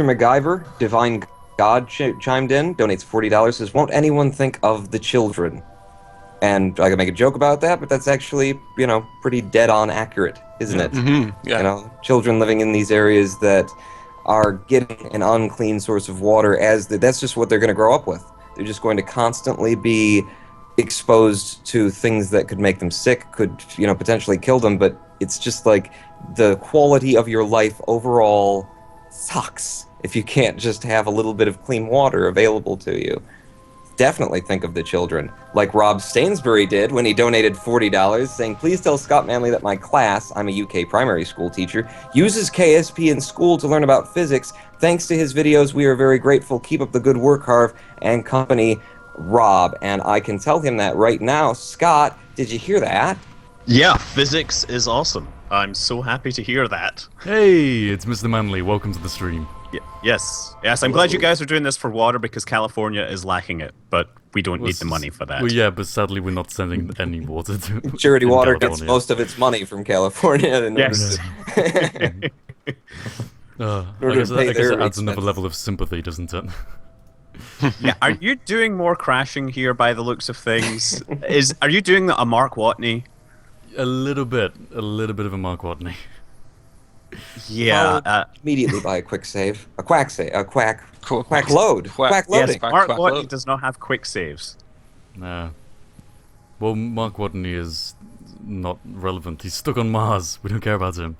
Dr. MacGyver, Divine God, chimed in, donates $40, says, won't anyone think of the children? And I can make a joke about that, but that's actually, pretty dead-on accurate, isn't it? Mm-hmm. Yeah. Children living in these areas that are getting an unclean source of water, that's just what they're going to grow up with. They're just going to constantly be exposed to things that could make them sick, could, potentially kill them, but it's just like the quality of your life overall sucks if you can't just have a little bit of clean water available to you. Definitely think of the children, like Rob Stainsbury did when he donated $40, saying, please tell Scott Manley that my class, I'm a UK primary school teacher, uses KSP in school to learn about physics. Thanks to his videos, we are very grateful. Keep up the good work, Harv and company, Rob. And I can tell him that right now. Scott, did you hear that? Yeah, physics is awesome. I'm so happy to hear that. Hey, it's Mr. Manley. Welcome to the stream. Yes, I'm glad you guys are doing this for water because California is lacking it, but we don't need the money for that. Well, yeah, but sadly we're not sending any water to Charity Water gets most of its money from California. Yes. I guess it adds another level of sympathy, doesn't it? Yeah, are you doing more crashing here by the looks of things? Are you doing a Mark Watney? A little bit of a Mark Watney. Yeah. Immediately buy a quick save. A quack save. A quack load. Quack loading. Yes, Mark Watney does not have quick saves. Nah. Well, Mark Watney is not relevant. He's stuck on Mars. We don't care about him.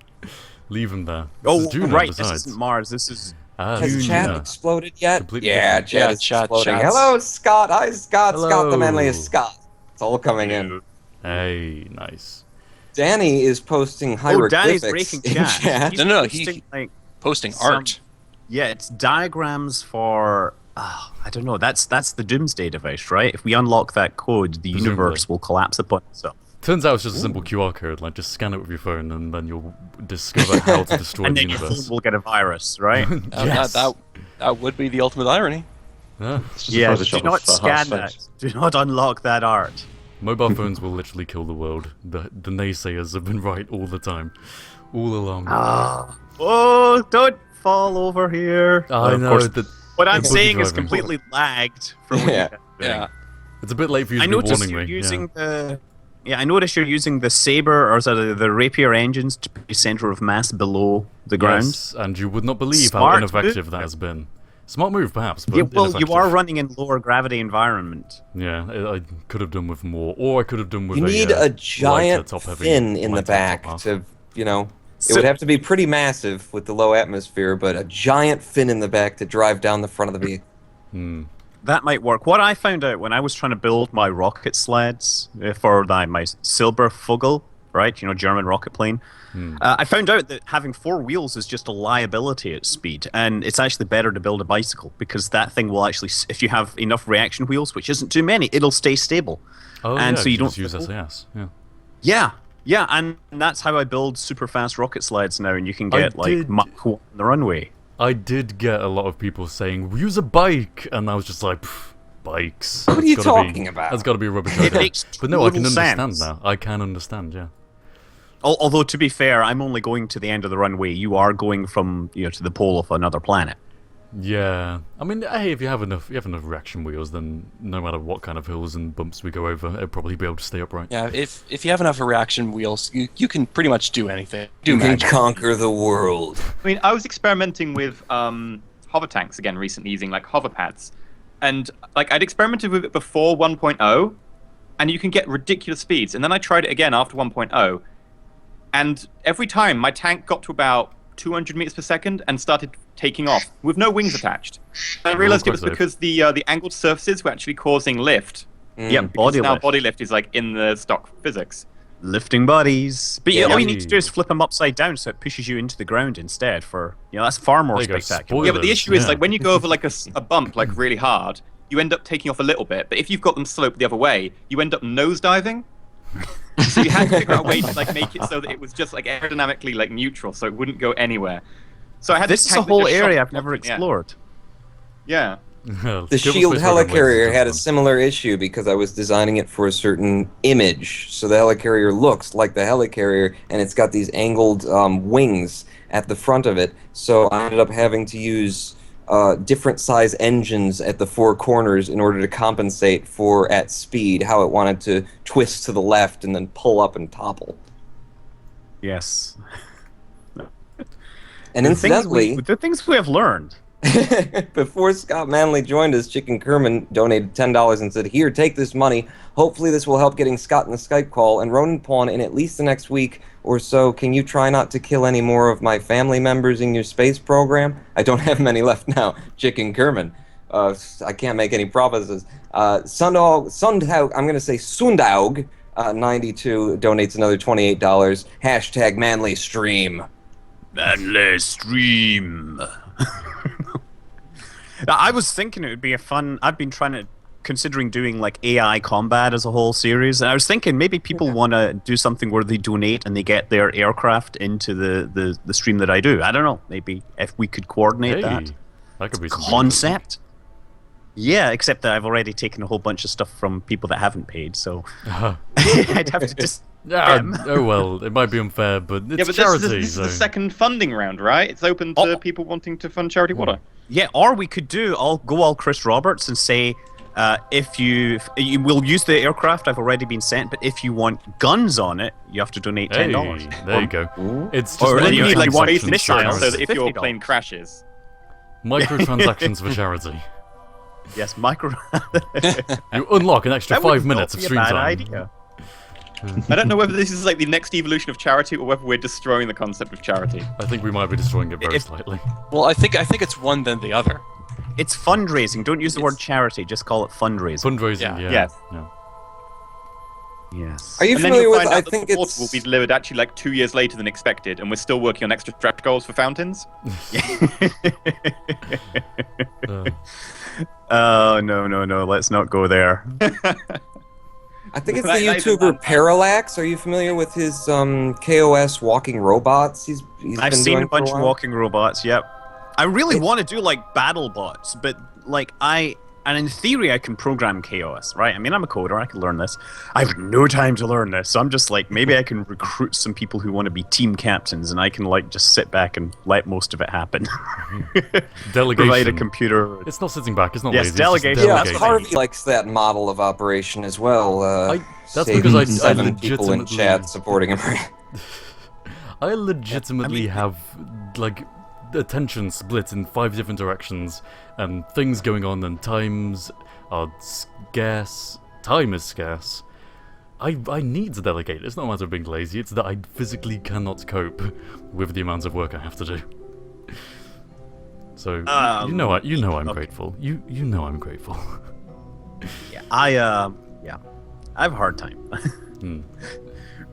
Leave him there. This is Duna, right. besides. This isn't Mars. This is Has chat exploded yet? Completely Yeah, chat is exploding. Hello, Scott. Hi, Scott. Hello. Scott the manliest Scott. It's all coming in. Hey, nice. Danny is posting hieroglyphics. Danny's breaking in chat. chat. No, Posting, posting art. Yeah, it's diagrams for... I don't know. That's the Doomsday device, right? If we unlock that code, the universe will collapse upon itself. Turns out it's just a simple QR code. Like, just scan it with your phone, and then you'll discover how to destroy And the then your universe. phone will get a virus, right? Yes. That would be the ultimate irony. Yeah. Yeah, do not scan that. Do not unlock that art. Mobile phones will literally kill the world. The naysayers have been right all the time. All along. Oh, don't fall over here. I know. What I'm the saying buggy is driving. completely lagged from what you're doing. Yeah. It's a bit late for you I to be noticed warning you're me. using the... Yeah, I noticed you're using the saber, or the rapier engines to be center of mass below the ground. Yes, and you would not believe how Smart ineffective move. that has been. Smart move, perhaps, but Yeah, well, you ineffective. are running in lower gravity environment. Yeah, I could have done with more, or I could have done with You need a giant lighter, top-heavy, fin in the lighter back top half. to, it would have to be pretty massive with the low atmosphere, but a giant fin in the back to drive down the front of the vehicle. That might work. What I found out when I was trying to build my rocket sleds for my Silbervogel, right, German rocket plane, I found out that having 4 wheels is just a liability at speed, and it's actually better to build a bicycle because that thing will actually, if you have enough reaction wheels, which isn't too many, it'll stay stable. Oh, and yeah, so you don't just use SAS. Yeah. Yeah, and that's how I build super fast rocket sleds now, and you can get Mach 1 on the runway. I did get a lot of people saying, use a bike, and I was just like, bikes. What are you talking about? That's got to be a rubbish idea. makes But no, I can total understand sense. now. I can understand, yeah. Although, to be fair, I'm only going to the end of the runway. You are going from to the pole of another planet. Yeah, I mean, hey, if you have enough reaction wheels, then no matter what kind of hills and bumps we go over, it'll probably be able to stay upright. Yeah, if you have enough reaction wheels, you can pretty much do anything. You can conquer the world. I mean, I was experimenting with hover tanks again recently using hover pads, and I'd experimented with it before 1.0, and you can get ridiculous speeds. And then I tried it again after 1.0, and every time my tank got to about 200 meters per second and started taking off with no wings attached. And I realized it was because the angled surfaces were actually causing lift. Yeah, body now lift. body lift is in the stock physics. Lifting bodies. But all you need to do is Yay. flip them upside down so it pushes you into the ground instead for, that's far more There you go, spectacular. Yeah, but the issue is Yeah. when you go over a bump really hard, you end up taking off a little bit. But if you've got them sloped the other way, you end up nosediving. So you had to figure out a way to make it so that it was just aerodynamically neutral, so it wouldn't go anywhere. So I had This is a tank that whole just shot area up I've never nothing, yeah. explored. Yeah. The Shield helicarrier had a similar issue because I was designing it for a certain image. So the helicarrier looks like the helicarrier, and it's got these angled wings. at the front of it, so I ended up having to use different size engines at the four corners in order to compensate for, at speed, how it wanted to twist to the left and then pull up and topple. Yes. And incidentally, the things we have learned. before Scott Manley joined us, Chicken Kerman donated $10 and said, "Here, take this money. Hopefully this will help getting Scott in the Skype call. And Ronan Pawn, in at least the next week or so, can you try not to kill any more of my family members in your space program? I don't have many left now." Chicken Kerman. I can't make any promises. Sundhaug, I'm going to say Sundaug, 92, donates another $28. Hashtag Manly Stream. Manly Stream. I was thinking it would be a fun. I've been considering doing like AI combat as a whole series, and I was thinking maybe people want to do something where they donate and they get their aircraft into the stream that I do. I don't know. Maybe if we could coordinate that could be some concept. Yeah, except that I've already taken a whole bunch of stuff from people that haven't paid, so I'd have to just. Oh well, it might be unfair, but it's charity. This is the second funding round, right? It's open to people wanting to fund charity water. Yeah, or we could do all Chris Roberts and say, if you will use the aircraft, I've already been sent, but if you want guns on it, you have to donate $10. Hey, there you go. It's just Or you need like want space missiles, insurance so that if your $50. plane crashes. microtransactions for charity. Yes, micro. You unlock an extra That would 5 minutes of not be a stream bad time. idea. I don't know whether this is like the next evolution of charity or whether we're destroying the concept of charity. I think we might be destroying it very slightly. Well, I think it's one then the other. It's fundraising. Don't use the word charity. Just call it fundraising. Fundraising, Yeah. yeah. Yes. Yeah. Yes. Are you And then familiar you'll with? find I out that think the water it's. will be delivered actually like 2 years later than expected, and we're still working on extra stretch goals for fountains. Oh no! Let's not go there. I think it's the Right, YouTuber Parallax. Are you familiar with his KOS walking robots? He's I've been seen doing a bunch for of while? walking robots. Yep. I really want to do like battle bots, but like and in theory I can program chaos, right? I mean, I'm a coder. I can learn this. I have no time to learn this, so I'm just like, maybe I can recruit some people who want to be team captains, and I can like just sit back and let most of it happen. Delegation. Provide a computer. It's not sitting back, it's not Yes, lazy. delegation. It's just Yeah, delegating. Harvey likes that model of operation as well. That's saving because I 7 people in legitimately- chat supporting him. I legitimately have, like, attention split in 5 different directions, and things going on, and times are scarce. Time is scarce. I need to delegate. It's not a matter of being lazy, it's that I physically cannot cope with the amount of work I have to do. So, you know I'm grateful. You know I'm grateful. Yeah, I have a hard time.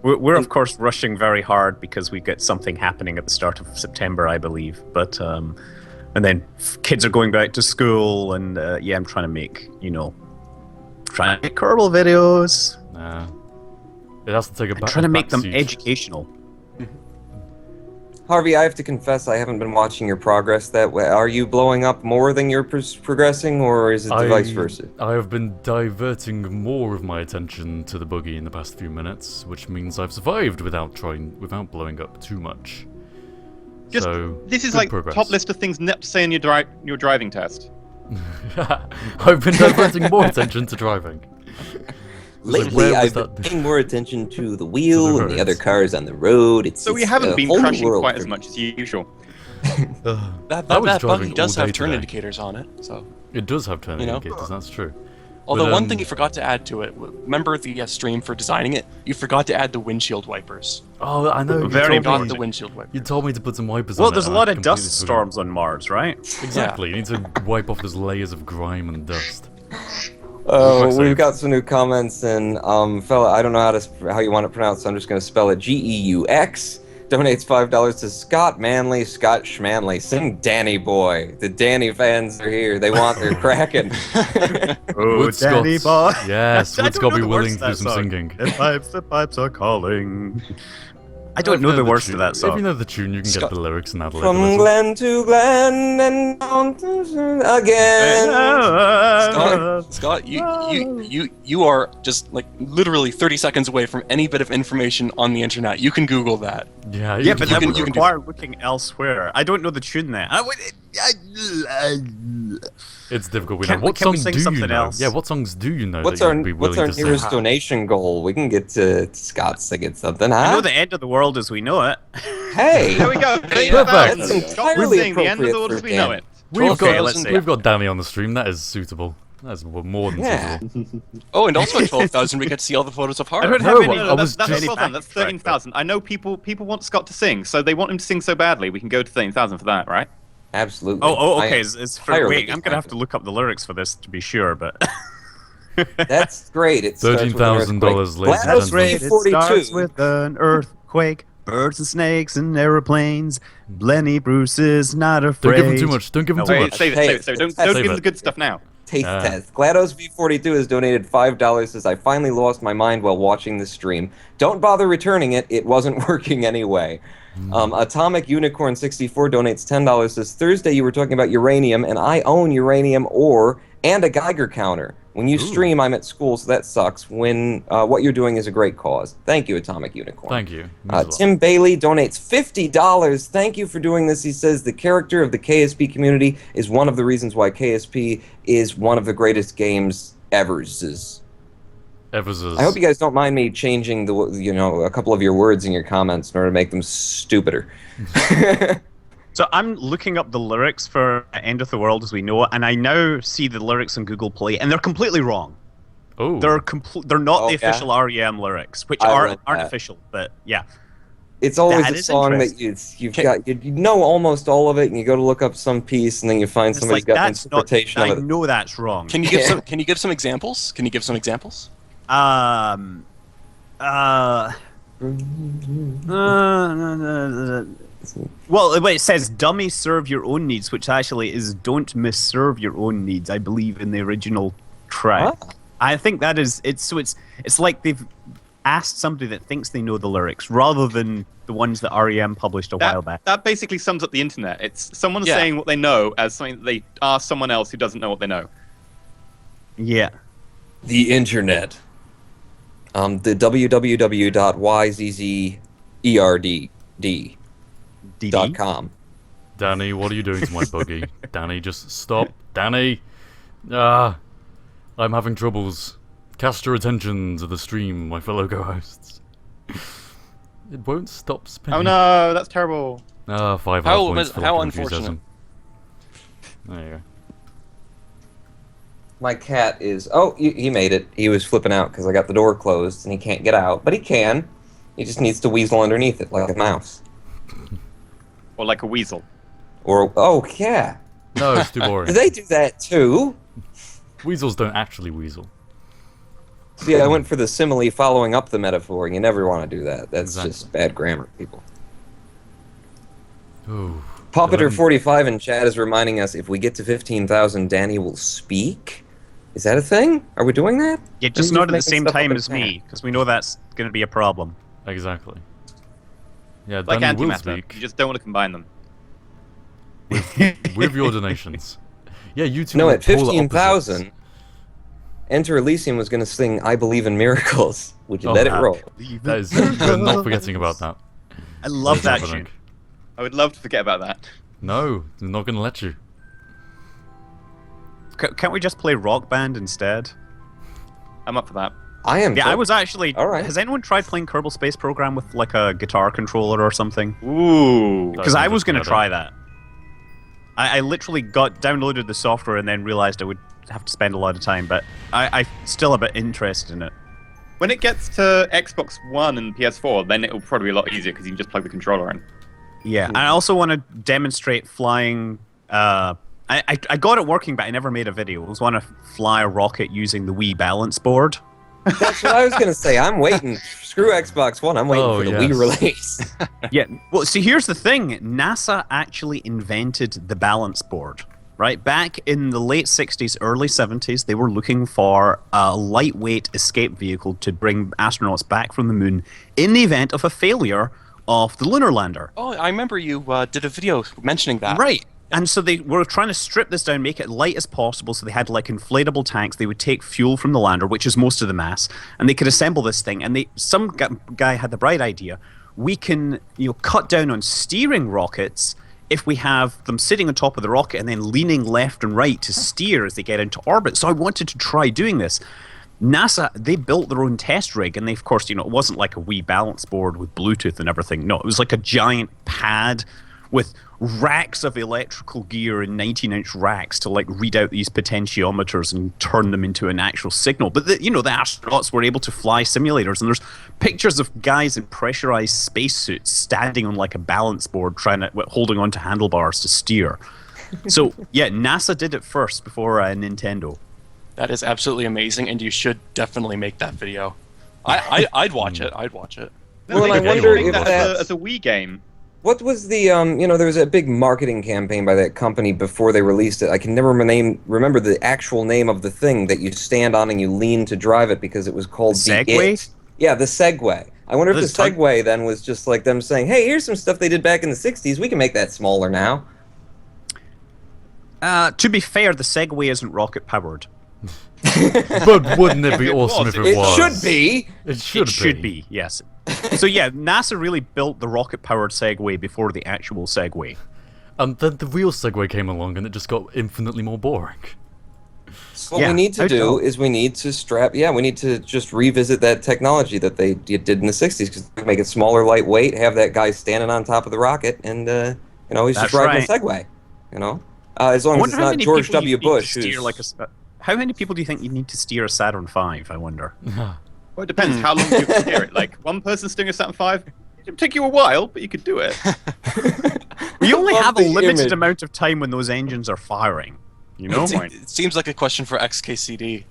We're of course rushing very hard because we get something happening at the start of September, I believe. But and then kids are going back to school, and I'm trying to make Kerbal videos. It has to take a Trying to make them backseat. educational. Harvey, I have to confess, I haven't been watching your progress that way. Are you blowing up more than you're progressing, or is it the vice versa? I have been diverting more of my attention to the buggy in the past few minutes, which means I've survived without blowing up too much. This is good like progress. top list of things not to say in your driving test. I've been diverting more attention to driving. Lately, I've been paying more attention to the wheel and the other cars on the road. So we haven't been crashing quite as much as usual. That driving buggy does all have day turn today. indicators on it, so. It does have turn You know. indicators, that's true. Although But, one thing you forgot to add to it, remember the stream for designing it? You forgot to add the windshield wipers. Oh, I know. Very you told Forgot me- the windshield wipers. You told me to put some wipers Well, on it. there's a and lot I of dust completely forgot. storms on Mars, right? Exactly, you need to wipe off those layers of grime and dust. We've got some new comments, and fella, I don't know how you want it pronounced, so I'm just going to spell it GEUX. Donates $5 to Scott Manley, Scott Schmanley. Sing Danny Boy. The Danny fans are here. They want their Kraken. Oh, Woodstock. Danny boy. Yes, I Wood's don't got know to be the willing words to do to some that song. singing. The pipes are calling. I don't know the words to tune. that If song. you know the tune, you can get the lyrics and add a From little. glen to glen and down to again. Scott, you are just like literally 30 seconds away from any bit of information on the internet. You can Google that. Yeah, Yeah, but that can- would you can do require looking elsewhere. I don't know the tune there. it's difficult. Can we- What can we songs sing do you something know? else? Yeah, what songs do you know? What's that our you'd be willing to sing? nearest donation goal? We can get to Scott singing something, huh? I know the end of the world as we know it. Hey, There we go. Perfect. That's Scott entirely was saying the end of the appropriate world for as we know Dan. it. We've Okay, got let's see. we've got Danny on the stream. That is suitable. That's more than Yeah. suitable. Oh, and also at 12,000, we get to see all the photos of I Hara. don't No, have any. I was that's just- 12,000. That's 13,000. I know people want Scott to sing, so they want him to sing so badly. We can go to 13,000 for that, right? Absolutely. Oh, I okay. am It's for, entirely wait, I'm gonna have to behind look up the lyrics for this to be sure, but. it. That's great. It starts with an $13,000, earthquake. ladies and GLaDOS gentlemen. V42. with an earthquake, birds and snakes and airplanes. Blenny Bruce is not afraid. Don't give him too much. Don't give him No, too wait, Wait, much. save it, Hey, save it, save it. Don't save give him it. the good stuff now. Taste Ah. test. GLaDOS V42 has donated $5. Says I finally lost my mind while watching this stream. Don't bother returning it. It wasn't working anyway. Atomic Unicorn 64 donates $10. Says Thursday you were talking about uranium, and I own uranium ore and a Geiger counter. When you stream, I'm at school, so that sucks. When what you're doing is a great cause. Thank you, Atomic Unicorn. Thank you. Means a lot. Tim Bailey donates $50. Thank you for doing this. He says the character of the KSP community is one of the reasons why KSP is one of the greatest games ever. I hope you guys don't mind me changing a couple of your words in your comments in order to make them stupider. So I'm looking up the lyrics for End of the World as we know it, and I now see the lyrics on Google Play, and they're completely wrong. Oh. They're not Oh, the yeah? official REM lyrics, which I aren't read that. official, but yeah. It's always That a is song that interesting. you know almost all of it, and you go to look up some piece, and then you find It's somebody's like got an that's not. interpretation I of it. know that's wrong. Can you give some? Can you give some examples? Can you give some examples? Um. Well, wait, it says "dummy serve your own needs," which actually is "don't misserve your own needs." I believe in the original track. Ah. I think that is it's like they've asked somebody that thinks they know the lyrics rather than the ones that REM published a while back. That basically sums up the internet. It's someone Yeah. saying what they know as something that they ask someone else who doesn't know what they know. Yeah. The internet. The www.yzzerd.com. Danny, what are you doing to my buggy? Danny, just stop. Danny! Ah, I'm having troubles. Cast your attention to the stream, my fellow co-hosts. It won't stop spinning. Oh no, that's terrible. Ah, 5 How half points for how the unfortunate. enthusiasm. There you go. My cat is... Oh, he made it. He was flipping out because I got the door closed and he can't get out. But he can. He just needs to weasel underneath it like a mouse. Or like a weasel. Or... Oh, yeah. No, it's too Do boring. they do that too? Weasels don't actually weasel. See, I went for the simile following up the metaphor, and you never want to do that. That's Exactly. just bad grammar, people. Ooh. Poppeter45 in chat is reminding us if we get to 15,000, Danny will speak. Is that a thing? Are we doing that? Yeah, just I'm not at the making same stuff up time in as chat. me, because we know that's going to be a problem. Exactly. Yeah, Like Danny will antimatter. speak You just don't want to combine them. with your donations. Yeah, you two No, are at polar 15,000, opposites. Enter Elysium was going to sing I Believe in Miracles. Would you let it roll? That is, we're not forgetting about that. I love that happening. tune. I would love to forget about that. No, they're not going to let you. Can't we just play Rock Band instead? I'm up for that. I am. Yeah, I was actually. All right. Has anyone tried playing Kerbal Space Program with like a guitar controller or something? Ooh. Because I sounds was going to better. try that. I literally downloaded the software and then realized I would have to spend a lot of time, but I'm still a bit interested in it. When it gets to Xbox One and PS4, then it'll probably be a lot easier because you can just plug the controller in. Yeah, I also want to demonstrate flying. I got it working, but I never made a video. I was want to fly a rocket using the Wii balance board. That's what I was going to say. I'm waiting. Screw Xbox One. I'm waiting Oh, for the yes. Wii release. Yeah, well, see, here's the thing. NASA actually invented the balance board, right? Back in the late 60s, early 70s, they were looking for a lightweight escape vehicle to bring astronauts back from the moon in the event of a failure of the lunar lander. Oh, I remember you did a video mentioning that. Right. And so they were trying to strip this down, make it light as possible, so they had like inflatable tanks. They would take fuel from the lander, which is most of the mass, and they could assemble this thing. And some guy had the bright idea: we can, cut down on steering rockets if we have them sitting on top of the rocket and then leaning left and right to steer as they get into orbit. So I wanted to try doing this. NASA, they built their own test rig, and they, of course, it wasn't like a wee balance board with Bluetooth and everything. No, it was like a giant pad with racks of electrical gear and 19-inch racks to like read out these potentiometers and turn them into an actual signal. But the astronauts were able to fly simulators, and there's pictures of guys in pressurized spacesuits standing on like a balance board holding onto handlebars to steer. So yeah, NASA did it first before Nintendo. That is absolutely amazing, and you should definitely make that video. I'd watch it. I'd watch it. No, Well, they I could wonder make if that that's- as a Wii game. What was the there was a big marketing campaign by that company before they released it. I can never remember the actual name of the thing that you stand on and you lean to drive it, because it was called the Segway? It. Yeah, the Segway. I wonder if the There's ton- Segway then was just like them saying, "Hey, here's some stuff they did back in the '60s. We can make that smaller now." To be fair, the Segway isn't rocket powered. But wouldn't it be It awesome was, if It it was? should be. It should be, yes. So yeah, NASA really built the rocket-powered Segway before the actual Segway. And then the real Segway came along and it just got infinitely more boring. So what Yeah, we need to I do know. is we need to just revisit that technology that they did in the '60s, because make it smaller, lightweight, have that guy standing on top of the rocket, and he's That's just riding right. a Segway. As long as it's not George W. Bush. How many people do you think you need to steer a Saturn V? I wonder. Well, it depends. How long do you steer it? Like, one person steering a Saturn V? It'll take you a while, but you could do it. We only love have a the limited image. amount of time when those engines are firing. It seems like a question for XKCD.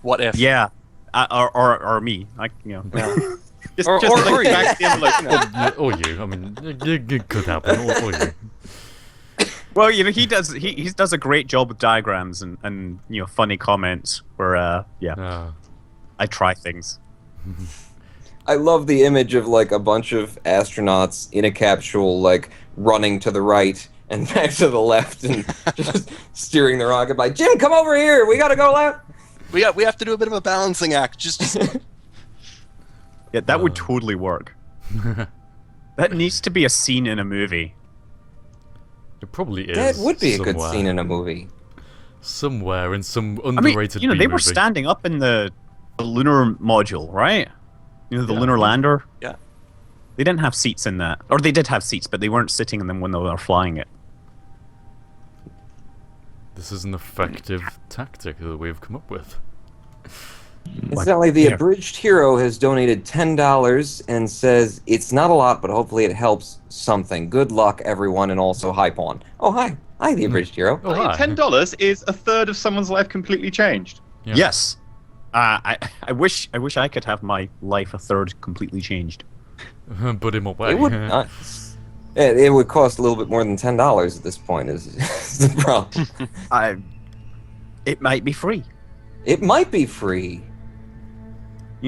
What if? Yeah, or me. Just Or like you. back the envelope. Or you. I mean, it could happen. Or you. Well, he does a great job with diagrams and funny comments where I try things. I love the image of like a bunch of astronauts in a capsule, like running to the right and back to the left, and just steering the rocket by. Jim, come over here. We gotta go left. We have to do a bit of a balancing act. Just Yeah, that would totally work. That needs to be a scene in a movie. It probably is. That would be a good somewhere. scene in a movie. Somewhere in some I mean, underrated they B were movie. standing up in the lunar module, right? The lunar lander. yeah. They didn't have seats in that, or they did have seats, but they weren't sitting in them when they were flying it. This is an effective tactic that we've come up with. Incidentally, the Abridged Hero has donated $10 and says, "It's not a lot, but hopefully it helps something. Good luck, everyone, and also hi, Pawn." Oh, hi. Hi, the Abridged Hero. Oh, hi. $10 is a third of someone's life completely changed. Yeah. Yes. I wish I could have my life a third completely changed. But in what way? It would not. It would cost a little bit more than $10 at this point. Is the problem? It might be free. It might be free.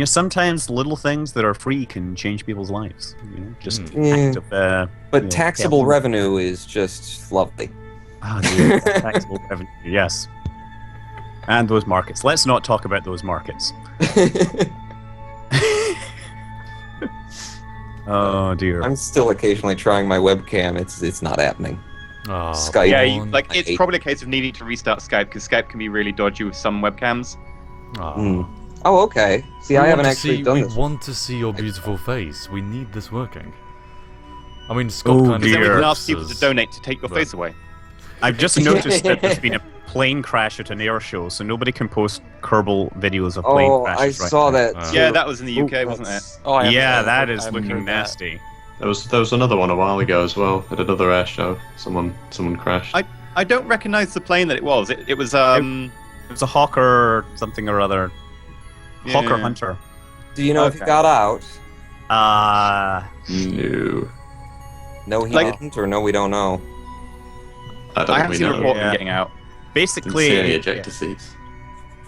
Sometimes little things that are free can change people's lives. Just Yeah. act of, But taxable help. revenue is just lovely. Ah, dude, taxable revenue. Yes. And those markets. Let's not talk about those markets. Oh dear. I'm still occasionally trying my webcam. It's not happening. Oh, Skype. Yeah, Pawn. it's hate- probably a case of needing to restart Skype, because Skype can be really dodgy with some webcams. Aw. Mm. Oh, okay. See, I We haven't want to actually see- done we this. want to see your beautiful face. We need this working. I mean, Scott Oh, kind of Then we dear. can helps ask people us, to donate to take your but- face away. I've just noticed that there's been a plane crash at an air show, so nobody can post Kerbal videos of plane Oh, crashes I right saw now. that. Uh, too. Yeah, that was in the UK, Ooh, wasn't it? that's- Oh, I Yeah, haven't- that I is haven't looking heard that. nasty. There was another one a while ago as well at another air show. Someone crashed. I don't recognize the plane that it was. It was It was a Hawker something or other. Hawker Yeah. Hunter. Do you know if he Okay. got out? No, No, he Like- didn't, or no, we don't know. I I don't haven't really seen a know. report of Yeah. him getting out. Didn't Basically, see any ejector seats.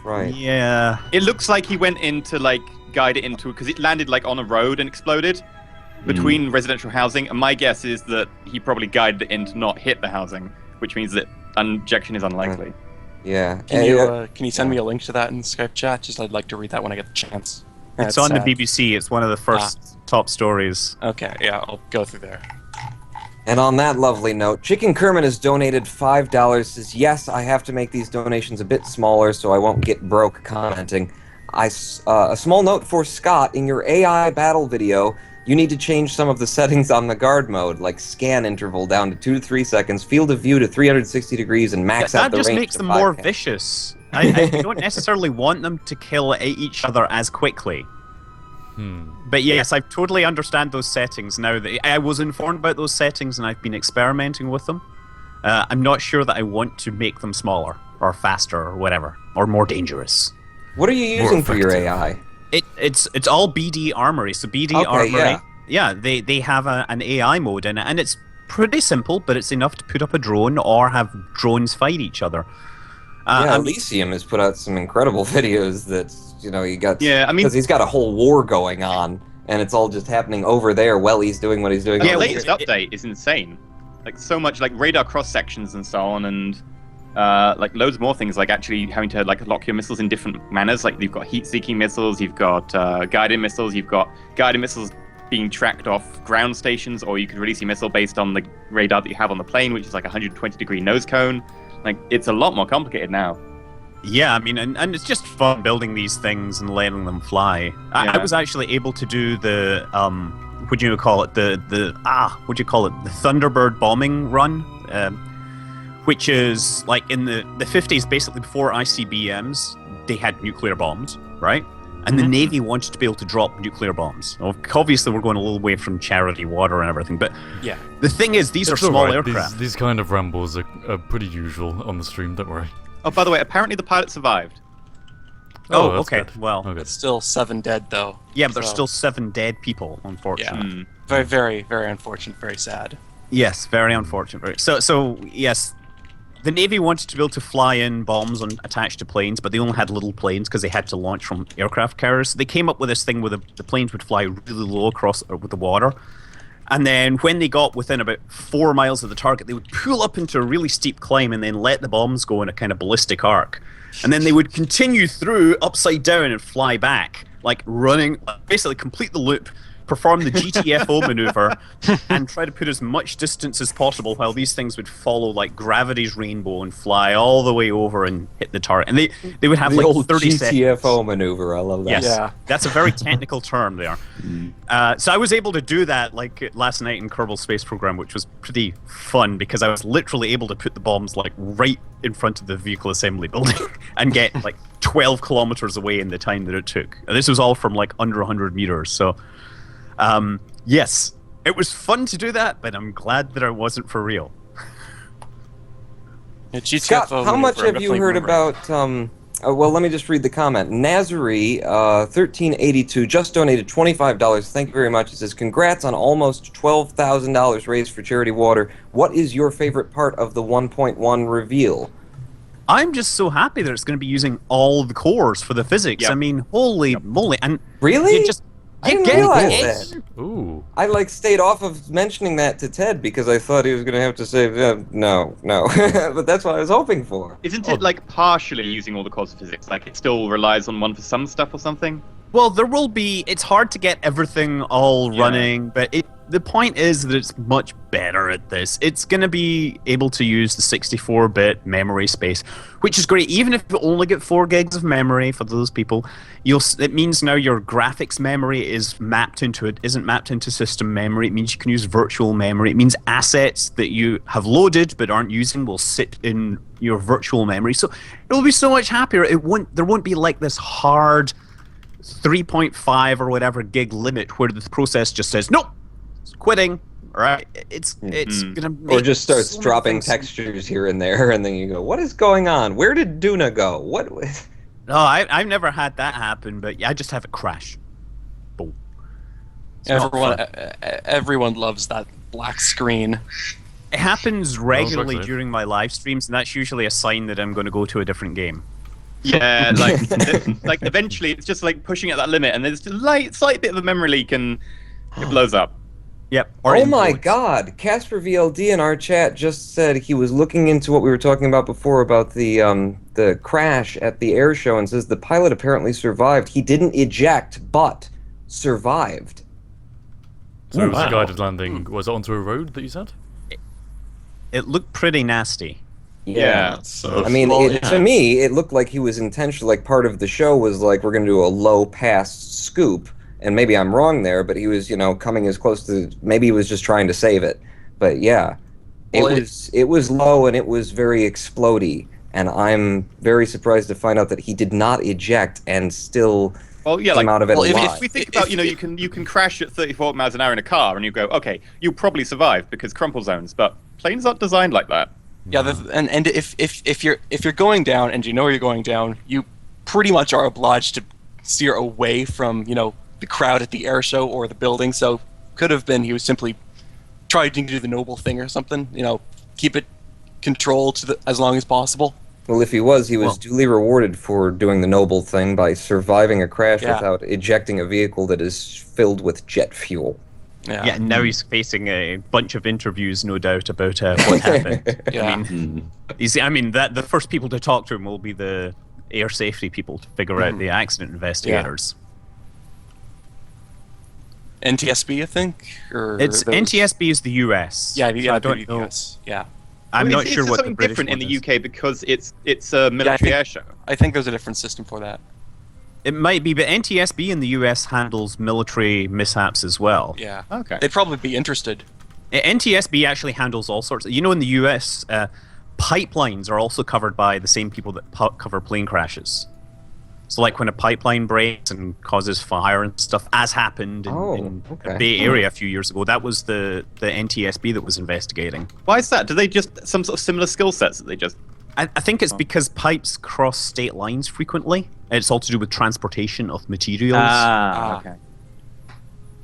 Right. yeah. It looks like he went in to like guide it into, because it landed like on a road and exploded. between residential housing, and my guess is that he probably guided it in to not hit the housing, which means that injection is unlikely. Yeah. Can you send me a link to that in Skype chat? Just I'd like to read that when I get the chance. It's That's on the sad. BBC. It's one of the first top stories. Okay, yeah, I'll go through there. And on that lovely note, Chicken Kermit has donated $5. Says, yes, I have to make these donations a bit smaller so I won't get broke commenting. A small note for Scott, in your AI battle video, you need to change some of the settings on the guard mode, like scan interval down to 2 to 3 seconds, field of view to 360 degrees, and max out That the range. just makes to them 5K. more vicious. I don't necessarily want them to kill each other as quickly. But yes, I totally understand those settings now. I was informed about those settings and I've been experimenting with them. I'm not sure that I want to make them smaller or faster or whatever, or more dangerous. What are you using for your AI? It's all BD Armory. So BD Okay, Armory, yeah. they have an AI mode in it, and it's pretty simple, but it's enough to put up a drone or have drones fight each other. Elysium has put out some incredible videos that, he got... Yeah, I mean... Because he's got a whole war going on, and it's all just happening over there while he's doing what he's doing. The over latest here. update is insane. Like, so much, like, radar cross-sections and so on, and, like, loads more things, like actually having to, like, lock your missiles in different manners. Like, you've got heat-seeking missiles, you've got guided missiles, you've got guided missiles being tracked off ground stations, or you could release your missile based on the radar that you have on the plane, which is like a 120-degree nose cone. Like, it's a lot more complicated now. Yeah, I mean, and it's just fun building these things and letting them fly. I was actually able to do the what do you call it? The Thunderbird bombing run, which is like in the 50s, basically before ICBMs, they had nuclear bombs, right? And the Navy wanted to be able to drop nuclear bombs. Well, obviously, we're going a little way from charity water and everything, but yeah, the thing is, these are It's small alright. aircraft. These kind of rambles are pretty usual on the stream, don't worry. Oh, by the way, apparently the pilot survived. Oh, that's okay. good. Well, Okay. it's still 7 dead though. yeah, but there's So, still 7 dead people, unfortunately. very, very, very unfortunate, very sad. Yes, very unfortunate. So yes, the Navy wanted to be able to fly in bombs attached to planes, but they only had little planes because they had to launch from aircraft carriers. So they came up with this thing where the planes would fly really low across with the water. And then when they got within about 4 miles of the target, they would pull up into a really steep climb and then let the bombs go in a kind of ballistic arc. And then they would continue through upside down and fly back, like running, basically complete the loop, perform the GTFO maneuver, and try to put as much distance as possible while these things would follow like gravity's rainbow and fly all the way over and hit the target. And they would have The like old 30 seconds. GTFO maneuver, I love that. Yes, Yeah. that's a very technical term there. So I was able to do that like last night in Kerbal Space Program, which was pretty fun because I was literally able to put the bombs like right in front of the vehicle assembly building and get like 12 kilometers away in the time that it took. And this was all from like under 100 meters. So yes, it was fun to do that, but I'm glad that it wasn't for real. Yeah, GTFO Scott, how maneuver, much I'm have you definitely heard remembering. about... well, let me just read the comment. Nazari, 1382, just donated $25. Thank you very much. It says, congrats on almost $12,000 raised for charity water. What is your favorite part of the 1.1 reveal? I'm just so happy that it's going to be using all the cores for the physics. Yep. I mean, holy moly. And Really? you just I didn't get realize it. that. Ooh. I stayed off of mentioning that to Ted because I thought he was going to have to say, no. But that's what I was hoping for. Isn't it like partially using all the cores of physics? Like it still relies on one for some stuff or something? Well, there will be. It's hard to get everything all Yeah. running, but the point is that it's much better at this. It's going to be able to use the 64-bit memory space, which is great. Even if you only get 4 gigs of memory for those people, it means now your graphics memory isn't mapped into system memory. It means you can use virtual memory. It means assets that you have loaded but aren't using will sit in your virtual memory. So it'll be so much happier. There won't be like this hard 3.5 or whatever gig limit where the process just says nope, it's quitting. Right? It's gonna make Or just starts so many dropping things- textures here and there, and then you go, what is going on? Where did Duna go? What? No, I've never had that happen, but yeah, I just have it crash. Boom. It's not fun. Everyone loves that black screen. It happens regularly exactly. during my live streams, and that's usually a sign that I'm going to go to a different game. Yeah, like eventually it's just like pushing at that limit, and there's just a slight bit of a memory leak, and it blows up. Yep. Oh my influence. God! Casper VLD in our chat just said he was looking into what we were talking about before about the crash at the air show, and says the pilot apparently survived. He didn't eject, but survived. So it was a wow. guided landing. Was it onto a road that you said? It looked pretty nasty. Yeah. So I mean, Well, to me, it looked like he was intentional. Like part of the show was like, we're going to do a low pass scoop, and maybe I'm wrong there, but he was, coming as close to. Maybe he was just trying to save it. But yeah, Well, it was low and it was very explodey, and I'm very surprised to find out that he did not eject and still Well, yeah, came out of it well, alive. if we think about, you can crash at 34 miles an hour in a car, and you go, okay, you'll probably survive because crumple zones, but planes aren't designed like that. Yeah, and if you're going down and you know you're going down, you pretty much are obliged to steer away from the crowd at the air show or the building. So could have been he was simply trying to do the noble thing or something. Keep it controlled as long as possible. Well, if he was duly rewarded for doing the noble thing by surviving a crash Yeah. without ejecting a vehicle that is filled with jet fuel. Yeah. Yeah, and now he's facing a bunch of interviews, no doubt, about what happened. Yeah. The first people to talk to him will be the air safety people to figure out the accident investigators. NTSB, I think, or It's those- NTSB is the US. Yeah, so yeah, I don't the know. US. Yeah, I'm not it's sure just what the something British different in one the is. UK because it's a military air show. I think there's a different system for that. It might be, but NTSB in the US handles military mishaps as well. Yeah. Okay. They'd probably be interested. NTSB actually handles all sorts. In the US, pipelines are also covered by the same people that cover plane crashes. So, like when a pipeline breaks and causes fire and stuff, as happened in the Bay Area a few years ago, that was the NTSB that was investigating. Why is that? Do they just some sort of similar skill sets that they just? I think it's because pipes cross state lines frequently. It's all to do with transportation of materials. Okay.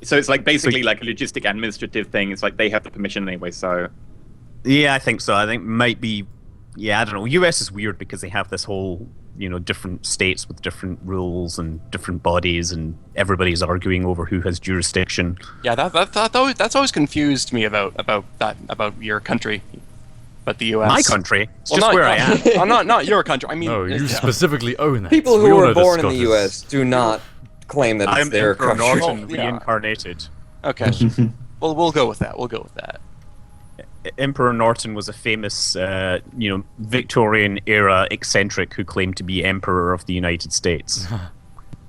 So it's like basically like a logistic administrative thing. It's like they have the permission anyway. So Yeah, I think so. I think it might be. Yeah, I don't know. US is weird because they have this whole, different states with different rules and different bodies, and everybody's arguing over who has jurisdiction. Yeah, that's always confused me about your country, but the U.S. My country. It's Well, just not- where I am. not your country. I mean, No, you yeah. specifically own it. People We who all know were that born in Scott the is- U.S. do not claim that it's I'm their Emperor country. Norton Yeah. reincarnated. Okay. Well, we'll go with that. We'll go with that. Emperor Norton was a famous, Victorian era eccentric who claimed to be Emperor of the United States,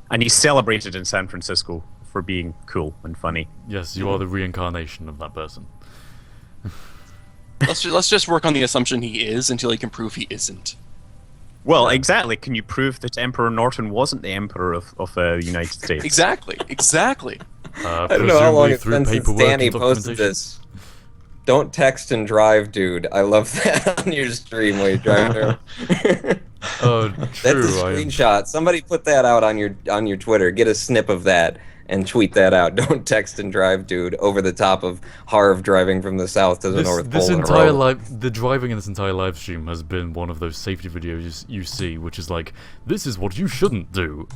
and he's celebrated in San Francisco for being cool and funny. Yes, you are the reincarnation of that person. Let's just work on the assumption he is until he can prove he isn't. Well, exactly. Can you prove that Emperor Norton wasn't the Emperor of the United States? Exactly. I don't know how long it's through been since paperwork Danny and posted documentation. this. Don't text and drive, dude. I love that on your stream while you're driving through. Oh, That's true. a screenshot. Somebody put that out on your Twitter. Get a snip of that and tweet that out. Don't text and drive, dude, over the top of Harv driving from the south to the North Pole. This in a entire row. the driving in this entire live stream has been one of those safety videos you see, which is like, this is what you shouldn't do.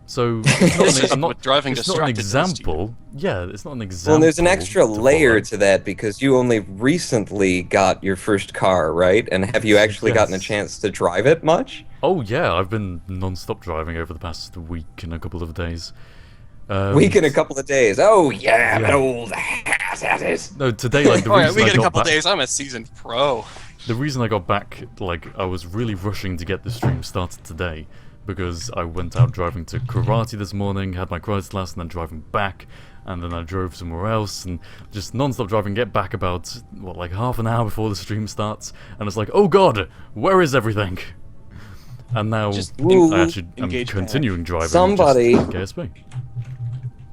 So it's not, What driving it's not an distracted does to you. example. Yeah, it's not an example. Well, there's an extra to layer follow. to that because you only recently got your first car, right? And have you actually gotten a Yes. chance to drive it much? Oh yeah, I've been non-stop driving over the past week and a couple of days. Week in a couple of days. Oh yeah, I'm an old ass at it. No, today like the Oh yeah, reason we I get a got couple back, days. I'm a seasoned pro. the reason I got back, like I was really rushing to get the stream started today because I went out driving to karate this morning, had my karate class, and then driving back, and then I drove somewhere else, and just non-stop driving. Get back about like half an hour before the stream starts, and it's like, oh god, where is everything? And now Just I actually am engage continuing driving. Somebody- just in KSP.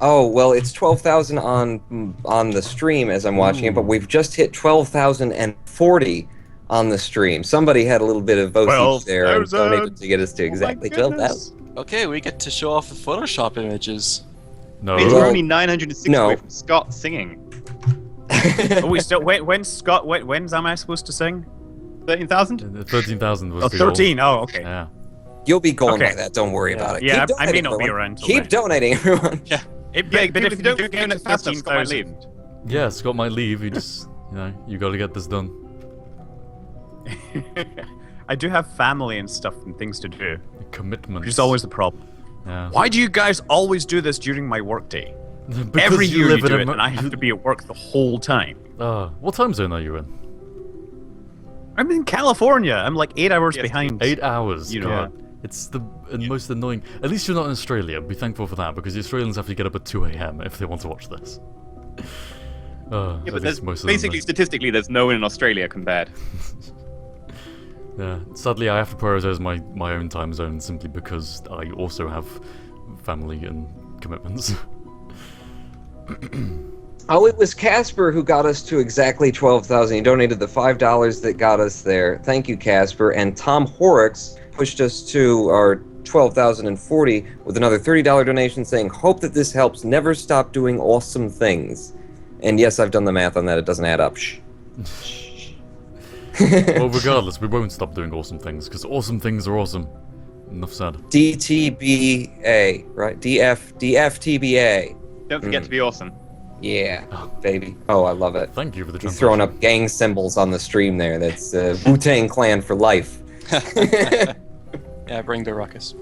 Oh well, it's 12,000 on the stream as I'm watching it, but we've just hit 12,040 on the stream. Somebody had a little bit of vote there and 12,000. donated to get us to exactly 12,000. Okay, we get to show off the Photoshop images. No, Means Well, we're only 906 no. away from Scott singing. Oh, we still when's Scott? When's am I supposed to sing? 13,000? 13,000 was Oh, the goal. 13. Oh, okay. Yeah. You'll be going Okay. by that. Don't worry about it. Yeah, Keep I may donating, not be everyone. around till Keep then. donating, everyone. Yeah. But Yeah, if you if you don't do get get it to fast enough, Scott might 13,000, Yeah, Scott might leave. You just, you got to get this done. I do have family and stuff and things to do, Commitment. which is always the problem. Yeah. Why do you guys always do this during my workday? Because Every you year live you do in it, and I have to be at work the whole time. What time zone are you in? I'm in California. I'm like 8 hours Yes, behind. 8 hours. You know. God. It's the most annoying. At least you're not in Australia. Be thankful for that, because the Australians have to get up at 2 a.m. if they want to watch this. Yeah, at but least there's, most of them basically, do. statistically, there's no one in Australia compared. Yeah. Sadly, I have to prioritize my own time zone simply because I also have family and commitments. Oh, it was Casper who got us to exactly 12,000. He donated the $5 that got us there. Thank you, Casper. And Tom Horrocks pushed us to our 12,040 with another $30 donation saying, hope that this helps. Never stop doing awesome things. And yes, I've done the math on that. It doesn't add up. Shh. Well, regardless, we won't stop doing awesome things, because awesome things are awesome. Enough said. DTBA, right? DFTBA. Don't forget to be awesome. Yeah, baby. Oh, I love it. Thank you for the He's translation. throwing up gang symbols on the stream there. That's Wu-Tang Clan for life. Yeah, bring the ruckus.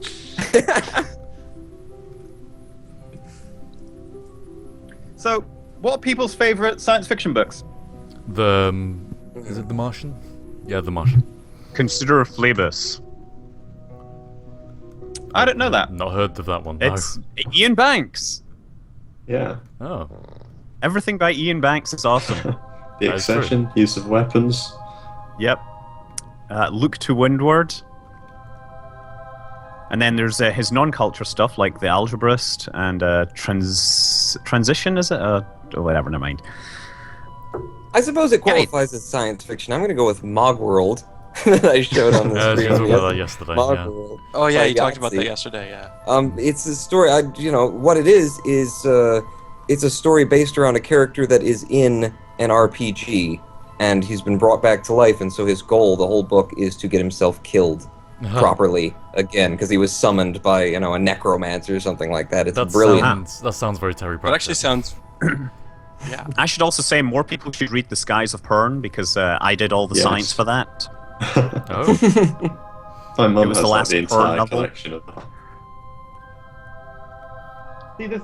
So, what are people's favorite science fiction books? The is it The Martian? Yeah, The Martian. Consider Phlebas. I don't know that. Not heard of that one. It's Ian Banks. Yeah. No. Oh. Everything by Ian Banks is awesome. The That is true. Accession, use of weapons. Yep. Look to Windward. And then there's his non-culture stuff like The Algebrist and Transition, is it? Oh, whatever, never mind. I suppose it qualifies as science fiction. I'm going to go with Mogworld that I showed on the Yeah, I was screen. going to talk about that yesterday. Yeah. Mogworld. Oh yeah, you By talked about that Yahtzee. yesterday. Yeah. It's a story. What it is it's a story based around a character that is in an RPG, and he's been brought back to life, and so his goal, the whole book, is to get himself killed properly again, because he was summoned by a necromancer or something like that. It's brilliant. That sounds very Terry That Pratchett. actually sounds. Yeah. I should also say more people should read The Skies of Pern because I did all the Yes. science for that. Oh. My It mum was has the like, last the Pern entire novel. collection of that.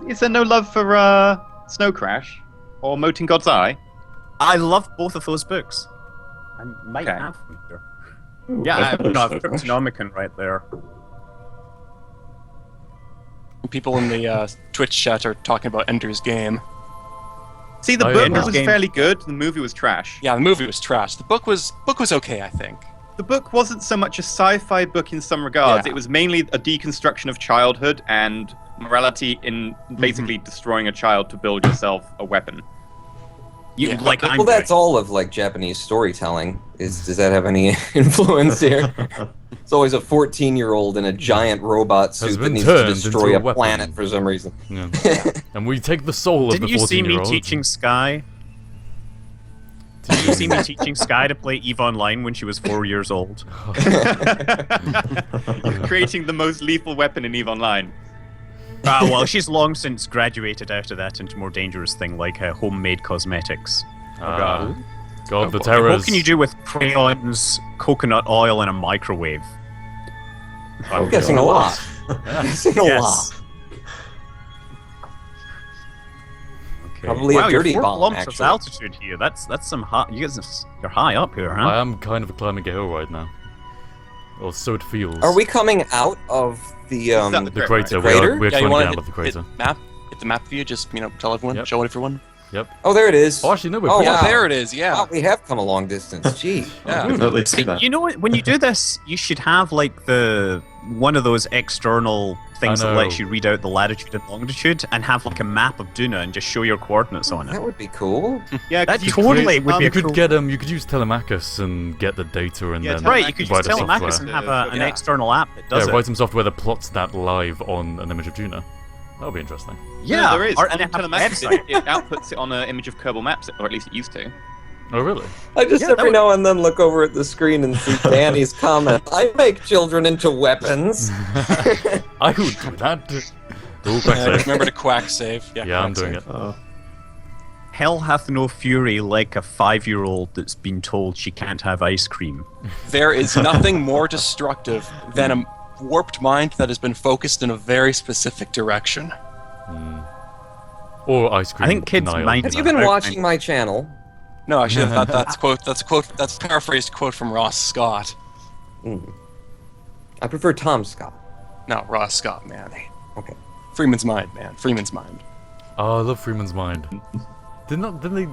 Is there no love for Snow Crash or Mote in God's Eye? I love both of those books. I might Okay. have them here. Ooh, Yeah, I've I've got heard of Snow Cryptonomicon right there. People in the Twitch chat are talking about Ender's Game. See, the Oh, yeah, book Ender's was Game. fairly good. The movie was trash. Yeah, the movie was trash. The book was okay, I think. The book wasn't so much a sci-fi book in some regards. Yeah. It was mainly a deconstruction of childhood and morality in basically destroying a child to build yourself a weapon. You Yeah. like I'm Well, that's doing. all of Japanese storytelling. Does that have any influence here? It's always a 14-year-old in a giant robot suit that been needs to turned destroy into a a weapon. planet for some reason. Yeah. And we take the soul of Didn't the you see me 14-year-old. teaching Sky? Did you see me teaching Sky to play EVE Online when she was 4 years old? You're creating the most lethal weapon in EVE Online. Well, she's long since graduated out of that into more dangerous thing like homemade cosmetics. God, the What terrors. can you do with crayons, coconut oil, and a microwave? I'm guessing a lot. I'm guessing a lot. Okay. Probably wow, a dirty you're 4 bomb, kilometers actually. altitude here. That's some high. You guys, you're high up here, huh? I am kind of climbing a hill right now. Or so it feels. Are we coming out of the that The crater. Crater? We're Yeah, you trying to want get to out of the crater. hit the map view. Just tell everyone, Yep. show everyone. Yep. Oh, there it is. Oh, actually, no, we're Oh, pretty wow. Yeah, there it is. Yeah. Wow, we have come a long distance. Gee. Yeah. I can totally see that. You know what? When you do this, you should have like one of those external things I that lets know. you read out the latitude and longitude, and have like a map of Duna and just show your coordinates on That it. would be cool. Yeah, 'cause That you totally could- would be You a could cool. get You could use Telemachus and get the data and Yeah, then Right, you could write just a tell Telemachus software. and have an Yeah. external app that does Yeah, it. write some software that plots that live on an image of Duna. That would be interesting. Yeah, there is. or- On and have a Telemachus, website. it outputs it on an image of Kerbal Maps, or at least it used to. Oh, really? I just Yeah, that every would- now and then look over at the screen and see Danny's comment. I make children into weapons. I would do that. Oh, quick save. Remember to quack save. Yeah, I'm quack doing save. it. Oh. Hell hath no fury like a 5-year-old that's been told she can't have ice cream. There is nothing more destructive than a warped mind that has been focused in a very specific direction. Or ice cream. I think kids denial. mind- Have you been watching my channel? No, actually, that's a paraphrased quote from Ross Scott. I prefer Tom Scott. No, Ross Scott, man. Okay. Freeman's Mind, man. Freeman's Mind. Oh, I love Freeman's Mind. Didn't they?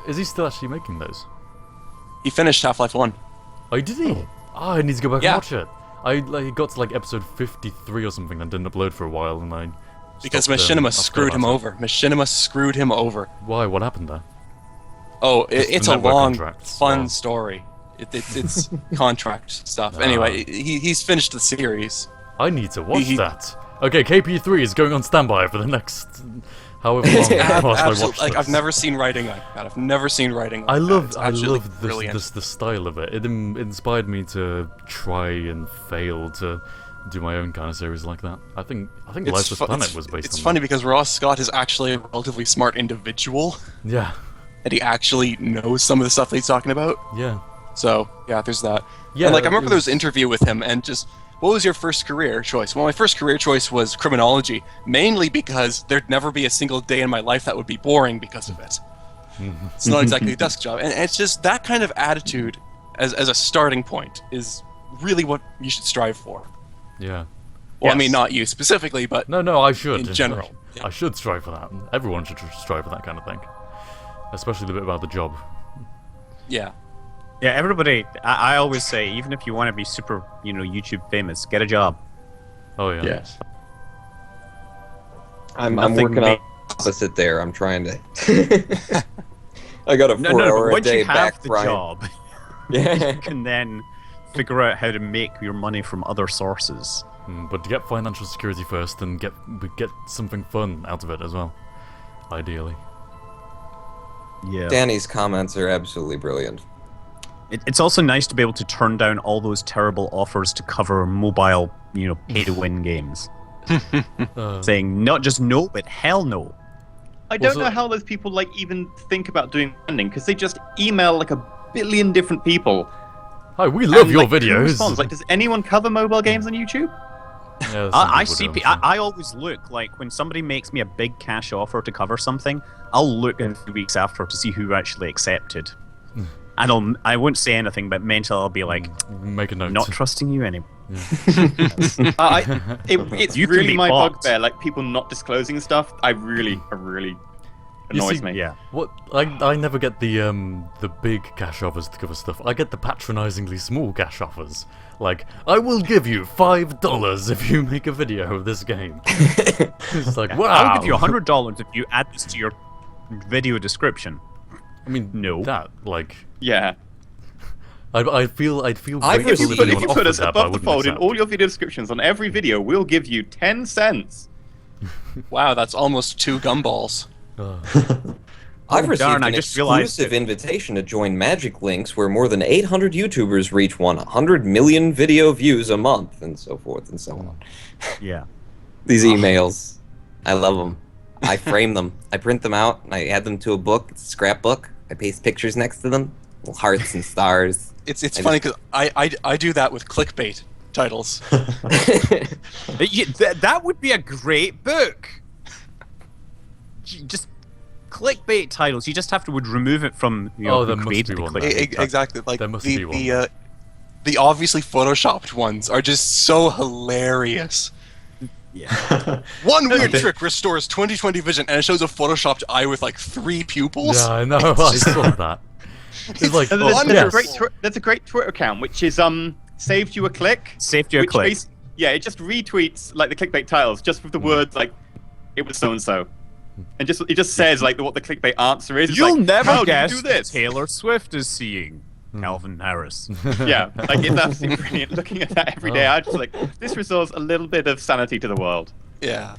Is he still actually making those? He finished Half-Life 1. Oh, did he? Oh, I need to go back Yeah. and watch it. I got to like episode 53 or something and didn't upload for a while, and I Because stopped, Machinima I forgot screwed him about it. over. Machinima screwed him over. Why? What happened there? Oh, Just the it's a network long, contracts, fun or- story. It's contract stuff. Anyway, he's finished the series. I need to watch He- that. Okay, KPE3 is going on standby for the next however long whilst I watch Absolutely, like this. I've never seen writing like that. I've never seen writing like I that. love It's I absolutely love brilliant. the style of it. It inspired me to try and fail to do my own kind of series like that. I think Lifeless Planet was based It's on funny because Ross Scott is actually a relatively smart individual, that. Yeah. and he actually knows some of the stuff that he's talking about. Yeah. So yeah, there's that. Yeah, and like I remember it there was was- an interview with him, and just what was your first career choice? Well, my first career choice was criminology, mainly because there'd never be a single day in my life that would be boring because of it. It's not exactly a desk job, and it's just that kind of attitude as a starting point is really what you should strive for. Yeah. Well, I Yes. mean, not you specifically, but No, I should. in general. I should strive for that. Everyone should strive for that kind of thing. Especially the bit about the job. yeah. Yeah, everybody. I always say, even if you want to be super, YouTube famous, get a job. Oh yeah. Yes. I'm Nothing working on opposite there. I'm trying to. I got a No, 4-hour but a once day you have back the grind. job, Yeah. you can then figure out how to make your money from other sources. But to get financial security first and get something fun out of it as well. Ideally. Yeah. Danny's comments are absolutely brilliant. It's also nice to be able to turn down all those terrible offers to cover mobile, pay-to-win games. Saying not just no, but hell no. I don't Also- know how those people even think about doing funding because they just email a billion different people. Hi, we love and, your who videos. responds? Does anyone cover mobile games on YouTube? Yeah, some I people see. do, I always look when somebody makes me a big cash offer to cover something. I'll look in 2 weeks after to see who actually accepted. And I won't say anything, but mentally I'll be like, Make a note. not trusting you anymore. It's You can really be my bought. bugbear. People not disclosing stuff. I really annoys see, me. Yeah. What I never get the big cash offers to cover stuff. I get the patronizingly small cash offers. Like, I will give you $5 if you make a video of this game. It's like, wow. I'll give you $100 if you add this to your video description. I mean, No. that Yeah. I'd feel I've grateful received- if But if anyone you put offered us that, but I above the wouldn't fold in accept. all your video descriptions on every video, we'll give you 10 cents. Wow, that's almost 2 gumballs. I've received darn, an I just realized exclusive invitation to join Magic Links where more than 800 YouTubers reach 100 million video views a month, and so forth and so on. Yeah. These emails, I love them. I frame them. I print them out, and I add them to a book. It's a scrapbook. I paste pictures next to them, little hearts and stars. It's I funny because I do that with clickbait titles. That would be a great book. Just clickbait titles. You just would remove it from Oh, there who must created be the one clickbait. there. Exactly. Like There must be one. the obviously photoshopped ones are just so hilarious. Yeah. One weird trick restores 20/20 vision, and it shows a photoshopped eye with 3 pupils. Yeah, I know. I saw that. It's like, And oh, there's, yes. there's a great Twitter account which is saved you a click. Saved you a which click. Yeah, it just retweets the clickbait titles just with the words it was so and so, and it just says what the clickbait answer is. It's You'll like, never how guess do you do this. Taylor Swift is seeing Calvin Harris. Yeah, it's absolutely brilliant. Looking at that every day, I just this restores a little bit of sanity to the world. Yeah.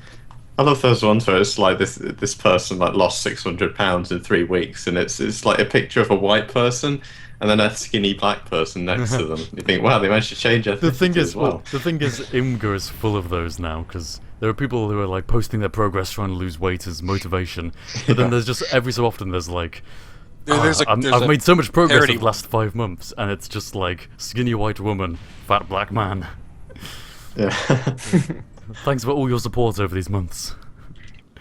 I love those ones where it's this person lost 600 pounds in 3 weeks, and it's like a picture of a white person and then a skinny black person next to them. You think, wow, they managed to change The ethnicity thing is, as well. Imgur is full of those now because There are people who are like posting their progress trying to lose weight as motivation, but then there's just every so often there's like, I've made so much progress in the last 5 months, and it's just like skinny white woman, fat black man. Yeah. Thanks for all your support over these months.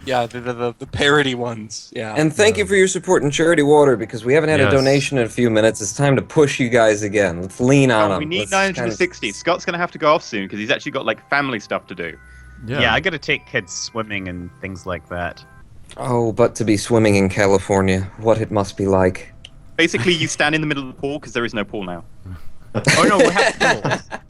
Yeah, the parody ones. Yeah. And thank you for your support in Charity Water, because we haven't had a donation in a few minutes. It's time to push you guys again. Let's lean on them. We need 960. Scott's going to have to go off soon because he's actually got like family stuff to do. Yeah, I got to take kids swimming and things like that. Oh, but to be swimming in California, what it must be like. Basically, you stand in the middle of the pool because there is no pool now. Oh no, we have pools.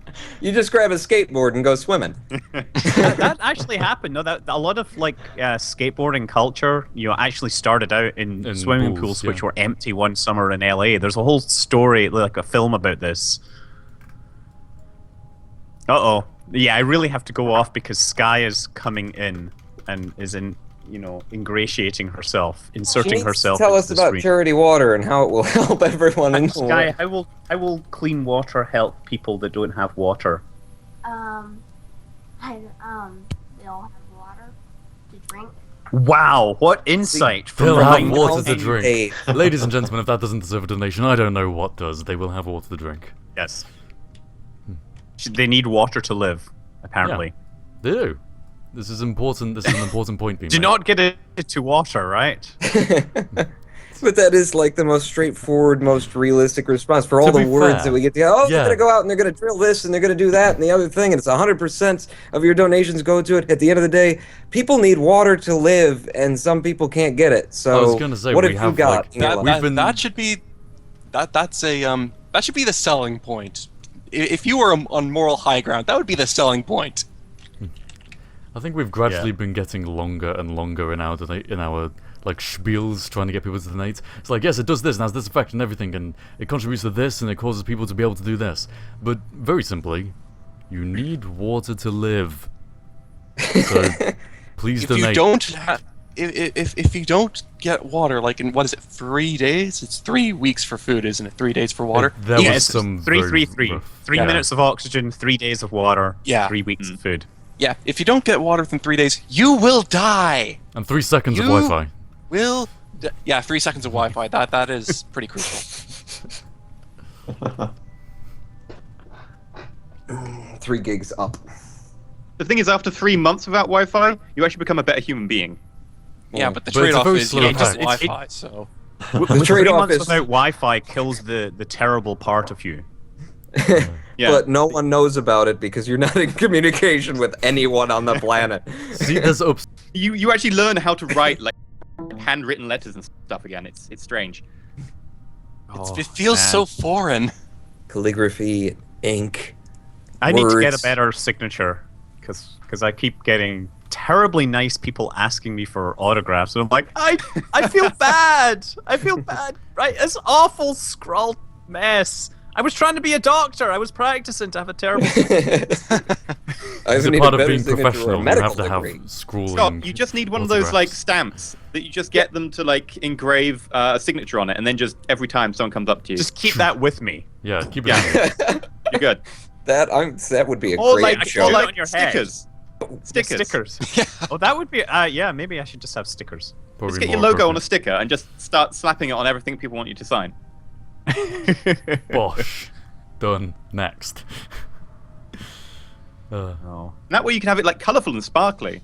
You just grab a skateboard and go swimming. That actually happened. No, that a lot of like skateboarding culture, actually started out in swimming pools which were empty one summer in LA. There's a whole story, like a film about this. Uh-oh. Yeah, I really have to go off because Sky is coming in and is ingratiating herself, inserting herself. Tell into us the about stream. Charity Water and how it will help everyone in the world. Sky, I will clean water help people that don't have water. They all have water to drink. Wow, what insight from They'll the have mind water of to a- drink. Ladies and gentlemen, if that doesn't deserve a donation, I don't know what does. They will have water to drink. Yes. They need water to live, apparently. They do. This is important. This is an important point being Do made. not get it to water, right? But that is like the most straightforward, most realistic response for all To the be words fair, that we get to go, oh, they're yeah. going to go out and they're going to drill this and they're going to do that and the other thing, and it's 100% of your donations go to it. At the end of the day, people need water to live, and some people can't get it. So, I was gonna say, what we have have, you got? like, in your life? That should be that should be the selling point. If you were on moral high ground, that would be the selling point. I think we've gradually been getting longer and longer in our like spiels trying to get people to donate. It's like, yes, it does this and has this effect and everything, and it contributes to this and it causes people to be able to do this. But very simply, you need water to live. So please donate. If you don't have, if you don't get water, like in what is it, 3 days? It's 3 weeks for food, isn't it? 3 days for water. There Yeah, was it's some 3-3-3. rough- 3 minutes of oxygen, 3 days of water, Yeah. 3 weeks of food. Yeah, if you don't get water within 3 days, you will die. And 3 seconds of You- Wi-Fi. Yeah, 3 seconds of Wi-Fi. That is pretty crucial. 3 gigs up. The thing is, after 3 months without Wi-Fi, you actually become a better human being. Yeah, but the But it's a trade-off very is slow you don't get patch. Wi-Fi. So The 3 trade-off months is, without Wi-Fi kills the terrible part of you. Yeah. but no one knows about it because you're not in communication with anyone on the planet. See, there's ups. You actually learn how to write like handwritten letters and stuff again. It's strange. it feels so foreign. Calligraphy, ink. I need to get a words. better signature because I keep getting terribly nice people asking me for autographs, and I'm like, I feel bad. I feel bad. Right? It's awful scrawled mess. I was trying to be a doctor. I was practicing to have a terrible. I It's a need part of better being signature or a professional. You medical have to have degree. scrawling. Scott, you just need one of those like autographs. stamps that you just get them to like engrave a signature on it, and then just every time someone comes up to you, Just keep that with me. Yeah, keep it. Yeah. you're good. That would be a Or great like- show. or Or like- like on your head. stickers. Stickers. Stickers. Oh, that would be. Yeah, maybe I should just have stickers. Probably Just get your more logo on a appropriate. sticker and just start slapping it on everything people want you to sign. Bosh. Done. Next. Oh. And that way you can have it like colourful and sparkly.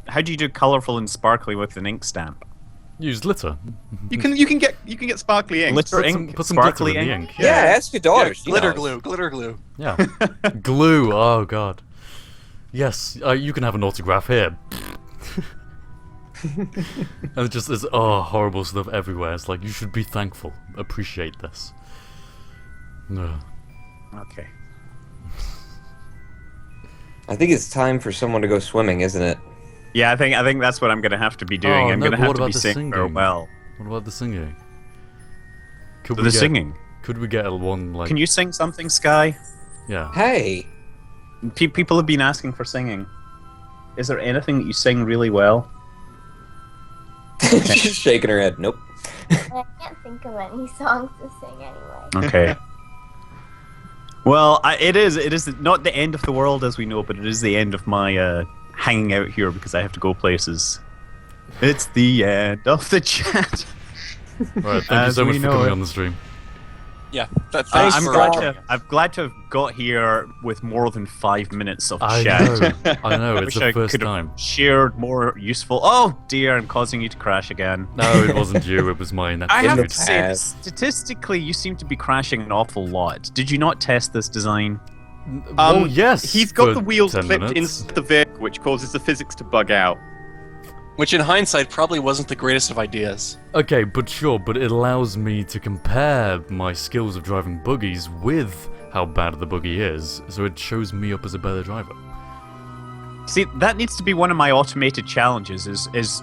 How do you do colorful and sparkly with an ink stamp? Use glitter. You can get sparkly ink. Glitter Put ink, some, put some sparkly glitter in the ink. ink. Yeah, ask your daughter. she glitter knows. glue, glitter glue. Yeah. Glue. Oh god. Yes, you can have an autograph here. And it just is horrible stuff everywhere. It's like you should be thankful, appreciate this. Ugh. Okay. I think it's time for someone to go swimming, isn't it? Yeah, I think that's what I'm gonna have to be doing. Oh, I'm no, gonna but have what to be about the saying singing? farewell. What about the singing? Could The singing. Could we get a one like? Can you sing something, Sky? Yeah. Hey, People have been asking for singing. Is there anything that you sing really well? she's shaking her head. Nope. I can't think of any songs to sing anyway. Okay. Well, it is not the end of the world as we know, but it is the end of my hanging out here because I have to go places. It's the end of the chat. Right, thank you so much for coming on the stream. Yeah, thanks I'm for glad to have got here with more than 5 minutes of I chat. know, I know, it's Wish the I first could time. have shared more useful. Oh dear, I'm causing you to crash again. No, it wasn't you, it was mine. I have the to say, past. statistically, you seem to be crashing an awful lot. Did you not test this design? Well, yes. He's got for the wheels 10 clipped minutes. into the vehicle, which causes the physics to bug out. which in hindsight probably wasn't the greatest of ideas. Okay, but it allows me to compare my skills of driving buggies with how bad the buggy is, so it shows me up as a better driver. See, that needs to be one of my automated challenges. Is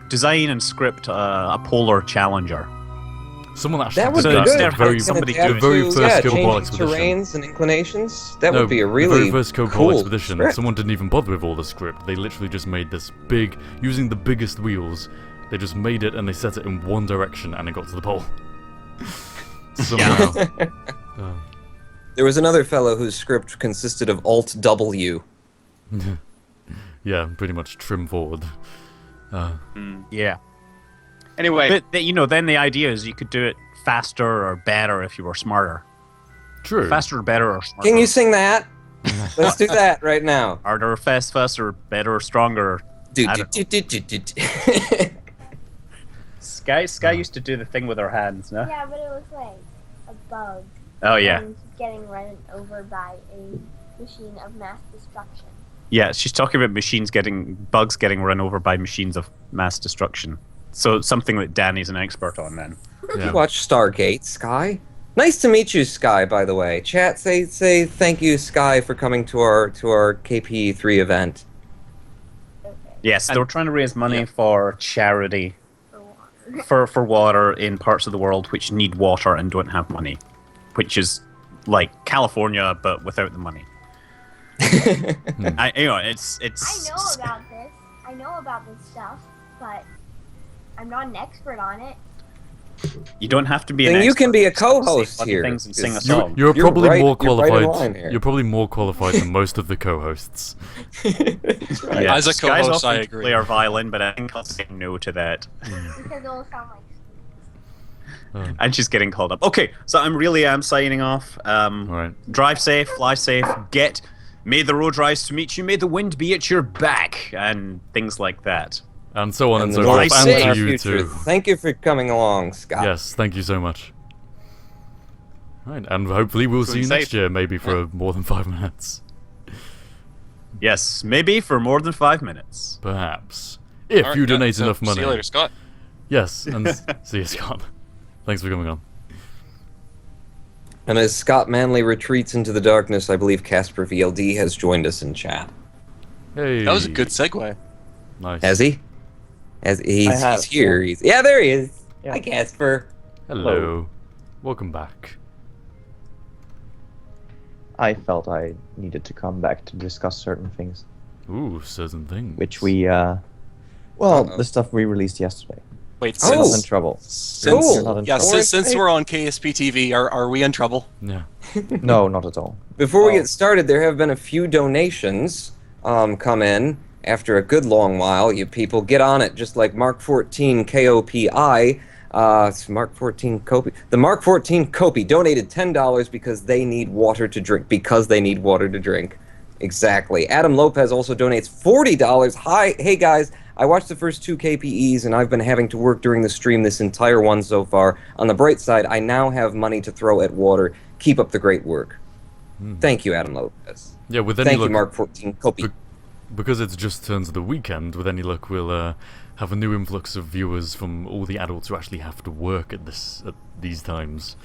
design and script a polar challenger. Someone actually That would did be that. good. Very- Somebody somebody do do the very to, first Global changing Expedition. terrains and inclinations. That No, would be a the really very first Cobalt cool Expedition, script. someone didn't even bother with all the script. They literally just made this big, using the biggest wheels, they just made it and they set it in one direction and it got to the pole. Somehow. There was another fellow whose script consisted of Alt-W. Yeah, pretty much trim forward. Yeah. Anyway, But then the idea is you could do it faster or better if you were smarter. True. Faster or better or smarter. Can you sing that? Let's do that right now. Harder or faster, better or stronger. Do, I do, don't know. do. Sky used to do the thing with her hands, no? Yeah, but it was like a bug. Oh yeah. And getting run over by a machine of mass destruction. Yeah, she's talking about bugs getting run over by machines of mass destruction. So something that Danny's an expert on then. You Yeah. watch Stargate, Sky. Nice to meet you, Sky. By the way, chat say thank you, Sky, for coming to our KPE3 event. Okay. Yes, they were trying to raise money Yeah. for charity For water. for water in parts of the world which need water and don't have money, which is like California but without the money. It's I know about this. I know about this stuff, but I'm not an expert on it. You don't have to be an Then you can expert. be a Just say co-host funny here. things and sing a You're- song. You're You're probably right- more you're right in qualified. line here. You're probably more qualified than most of the co-hosts. Yeah, As a Sky's co-host, I offering to agree. play our violin, but I think I'll say no to that. Because it'll sound like And she's getting called up. Okay, so I'm signing off. Alright. Drive safe, fly safe, may the road rise to meet you, may the wind be at your back, and things like that. And so on and, And so the forth. North say- in our And to you future. too. Thank you for coming along, Scott. Yes, thank you so much. Right, and hopefully we'll see you safe. next year, maybe for more than 5 minutes. Yes, maybe for more than 5 minutes. Perhaps. If All right, you yeah, donate so enough money. See you later, Scott. Yes, and see you, Scott. Thanks for coming on. And as Scott Manley retreats into the darkness, I believe Casper VLD has joined us in chat. Hey. That was a good segue. Nice. Has he? He's here. There he is. Hi, Casper. Hello. Welcome back. I felt I needed to come back to discuss certain things, Ooh, certain things. which we, Uh-oh. the stuff we released yesterday. Wait, Oh. You're since, not in trouble. since, You're not in yeah, trouble. since we're on KSP TV, are we in trouble? Yeah. No, not at all. Before we Oh. get started, there have been a few donations come in after a good long while. You people get on it, just like Mark 14 KOPI. It's Mark 14 Kopi. The Mark 14 Kopi donated $10 because they need water to drink. Exactly. Adam Lopez also donates $40. Hey guys, I watched the first 2 KPEs and I've been having to work during the stream this entire one so far. On the bright side, I now have money to throw at water. Keep up the great work. Thank you, Adam Lopez. Yeah, with any Thank you, luck, Mark 14 Kopi. because it's just turned to the weekend, with any luck we'll have a new influx of viewers from all the adults who actually have to work at these times.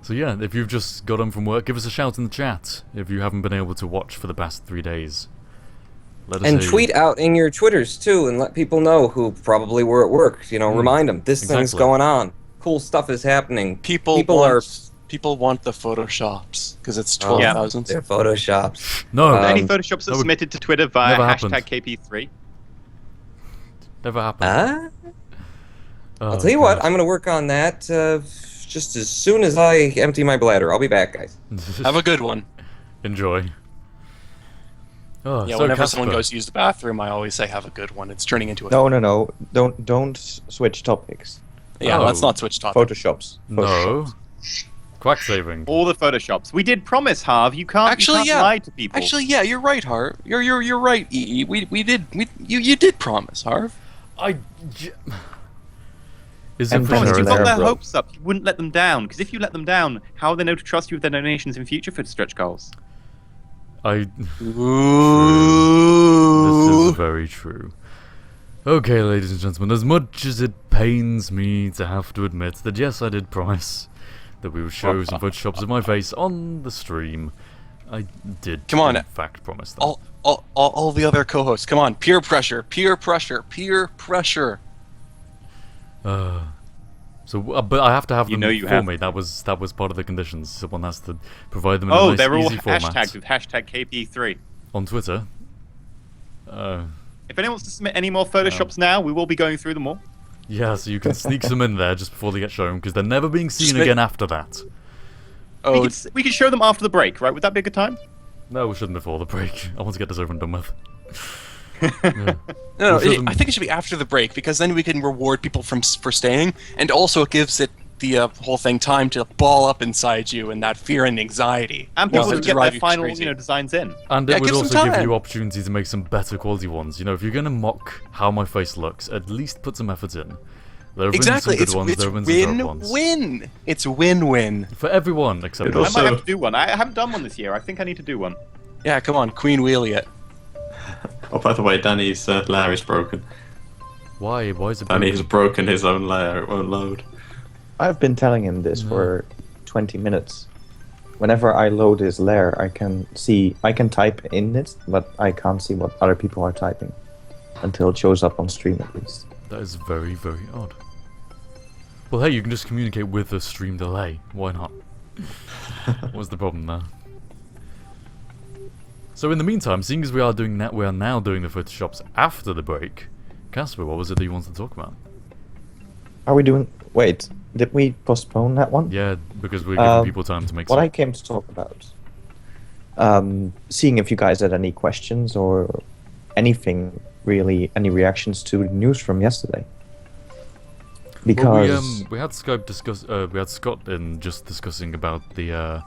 So yeah, if you've just got home from work, give us a shout in the chat if you haven't been able to watch for the past 3 days. Let us And hear you. tweet out in your Twitters, too, and let people know who probably were at work. Remind them, this thing's Exactly. going on. Cool stuff is happening. People want the photoshops because it's 12,000. They're photoshops. No, any Um, photoshops that are would- submitted to Twitter via never happened. hashtag KP3. never happened. I'll tell you what, I'm going to work on that just as soon as I empty my bladder. I'll be back, guys. Have a good one. Enjoy. Oh, Yeah, so whenever Casper, someone goes to use the bathroom, I always say have a good one. It's turning into a... No. Don't switch topics. Yeah, Oh. let's not switch topics. Photoshops. No. Quack saving. All the photoshops. We did promise, Harv. You can't lie to people. Actually, yeah, you're right, Harv. You're right, EE. You did promise, Harv. Is And it for promise, you charity? there, got their bro. hopes up. You wouldn't let them down. Because if you let them down, how are they know to trust you with their donations in future for stretch goals? This Ooh. is very true. Okay, ladies and gentlemen, as much as it pains me to have to admit that yes, I did promise that we would show some photoshops of my face on the stream, I did Come on. in fact promise that. All the other co-hosts, come on, peer pressure, peer pressure, peer pressure. But I have to have them know you for have me. That was part of the conditions. Someone has to provide them in a Oh, nice, they're all easy format hashtagged with hashtag KPE3. on Twitter. If anyone wants to submit any more photoshops now, we will be going through them all. Yeah, so you can sneak some in there just before they get shown, because they're never being seen Just again after that. Oh, We can show them after the break, right? Would that be a good time? No, we shouldn't before the break. I want to get this over and done with. no, We'll show them- I think it should be after the break because then we can reward people for staying, and also it gives it the whole thing time to ball up inside you and that fear and anxiety. And people Well, to get drive their you final, crazy. designs in. And Yeah, it would give some also give time. you opportunity to make some better quality ones. You know, if you're going to mock how my face looks, at least put some effort in. There have Exactly, been it's some good ones, there have been some bad ones. win-win. It's win-win. For everyone except It me. I also- might have to do one. I haven't done one this year. I think I need to do one. Yeah, come on, Queen Wheelie it. Oh, by the way, Danny's lair is broken. Why? Why is it Danny broken? has broken his own lair. It won't load. I've been telling him this for 20 minutes. Whenever I load his lair, I can type in it, but I can't see what other people are typing until it shows up on stream at least. That is very, very odd. Well, hey, you can just communicate with a stream delay. Why not? What's the problem there? So in the meantime, seeing as we are now doing the photoshops after the break, Casper, what was it that you wanted to talk about? Are we doing? Wait, did we postpone that one? Yeah, because we're giving people time to make What some. I came to talk about, seeing if you guys had any questions or anything really, any reactions to the news from yesterday. Because we had we had Scott in just discussing about the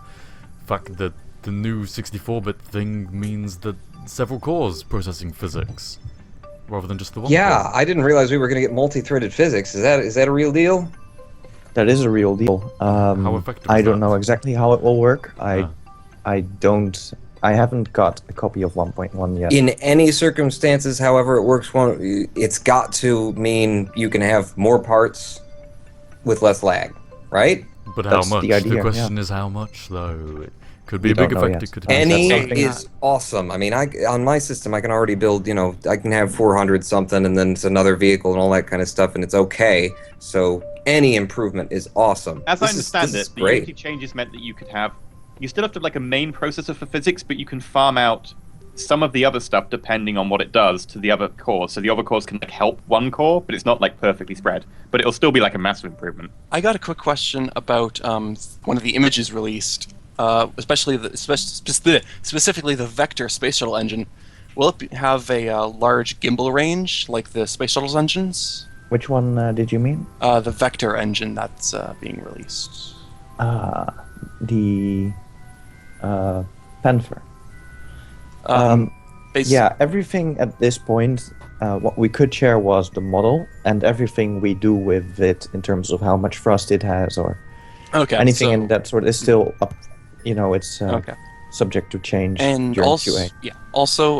fact that the new 64-bit thing means that several cores processing physics rather than just the one. Yeah, core. I didn't realize we were going to get multi-threaded physics. Is that a real deal? that is a real deal. How effective I is don't that? know exactly how it will work. Ah. I haven't got a copy of 1.1 yet. In any circumstances, however it works, it's got to mean you can have more parts with less lag, right? But That's how much? the idea, question is how much, though. It could be We a big don't know effect. yet. It could be Any That's something is awesome. I mean, on my system, I can already build, I can have 400 something, and then it's another vehicle and all that kind of stuff, and it's okay. So any improvement is awesome. As I This understand is it, the great. Unity changes meant that you could have... You still have to have a main processor for physics, but you can farm out some of the other stuff depending on what it does to the other cores. So the other cores can help one core, but it's not perfectly spread. But it'll still be a massive improvement. I got a quick question about one of the images released, especially specifically the Vector space shuttle engine. Will it have a large gimbal range like the space shuttle's engines? Which one did you mean? The Vector engine that's being released. The Panther. Bas- Yeah, everything at this point, what we could share was the model, and everything we do with it in terms of how much thrust it has or Okay. anything so, in that sort is still up. It's Okay. subject to change And during also,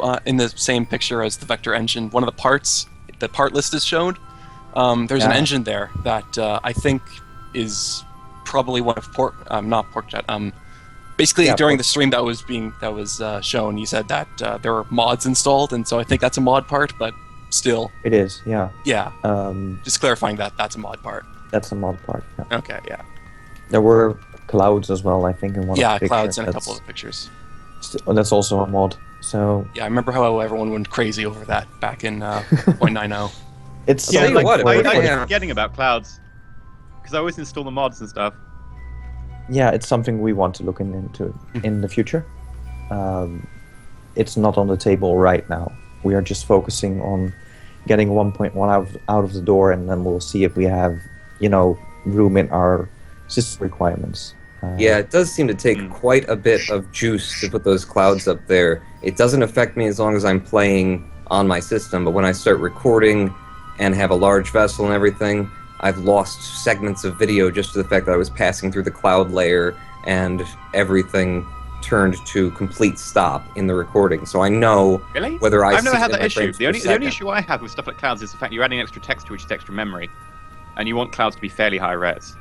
QA. in the same picture as the Vector engine, one of the parts, the part list is shown. There's an Yeah. engine there that I think is probably one of not PorkJet. Basically, Yeah, during Pork- the stream that was shown, you said that there were mods installed, and so I think that's a mod part. But still, It is, yeah. yeah, Um, just clarifying that that's a mod part. that's a mod part. Yeah. Okay, yeah, There were clouds as well, I think, in one yeah, of the clouds pictures. and a couple of pictures. That's also a mod. So Yeah, I remember how everyone went crazy over that back in 0.90. it's I'll tell you what, I if we was have- forgetting about clouds. Because I always install the mods and stuff. yeah, it's something we want to look into in the future. It's not on the table right now. We are just focusing on getting 1.1 out of the door, and then we'll see if we have, room in our system requirements. Yeah, it does seem to take quite a bit of juice to put those clouds up there. It doesn't affect me as long as I'm playing on my system, but when I start recording and have a large vessel and everything, I've lost segments of video just to the fact that I was passing through the cloud layer and everything turned to complete stop in the recording. So I know whether I've never see had it in that my issue. frames The per only second. issue I have with stuff like clouds is the fact you're adding extra texture, which is extra memory, and you want clouds to be fairly high res.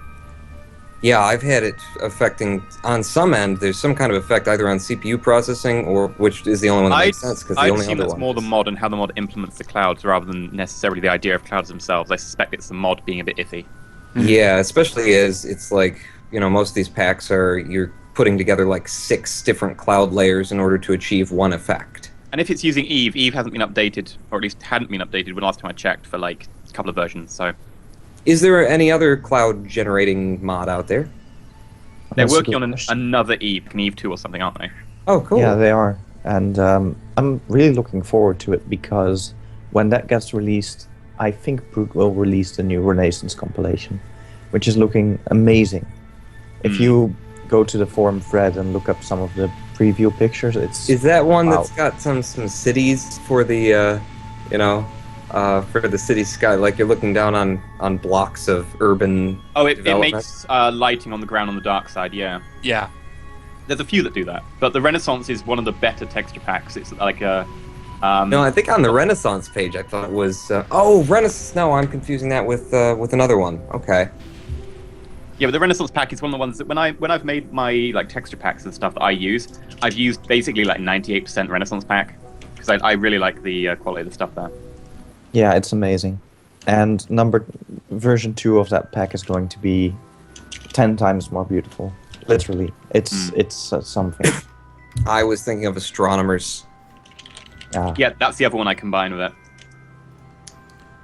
Yeah, I've had it affecting, on some end, there's some kind of effect either on CPU processing, or which is the only one that makes sense, because the I'd only assume other that's one more the is- mod and how the mod implements the clouds rather than necessarily the idea of clouds themselves. I suspect it's the mod being a bit iffy. Yeah, especially as it's like, most of these packs are, you're putting together like 6 different cloud layers in order to achieve one effect. And if it's using Eve hasn't been updated, or at least hadn't been updated when last time I checked for like a couple of versions, so... Is there any other cloud generating mod out there? They're That's a working good on question. another Eve, an Eve 2 or something, aren't they? Oh, cool. Yeah, they are. And I'm really looking forward to it because when that gets released, I think Brute will release the new Renaissance compilation, which is looking amazing. If you go to the forum thread and look up some of the preview pictures, it's... Is that one wow. that's got some cities for the, for the city sky, like you're looking down on blocks of urban Oh, it development? makes lighting on the ground on the dark side, yeah. Yeah. There's a few that do that, but the Renaissance is one of the better texture packs. It's like a... No, I think on the Renaissance page I thought it was... Renaissance... No, I'm confusing that with another one. Okay. Yeah, but the Renaissance pack is one of the ones that when I've made my like texture packs and stuff that I use, I've used basically like 98% Renaissance pack because I really like the quality of the stuff there. Yeah, it's amazing. And version 2 of that pack is going to be 10 times more beautiful. Literally. It's something. I was thinking of astronomers. Yeah, that's the other one I combine with it.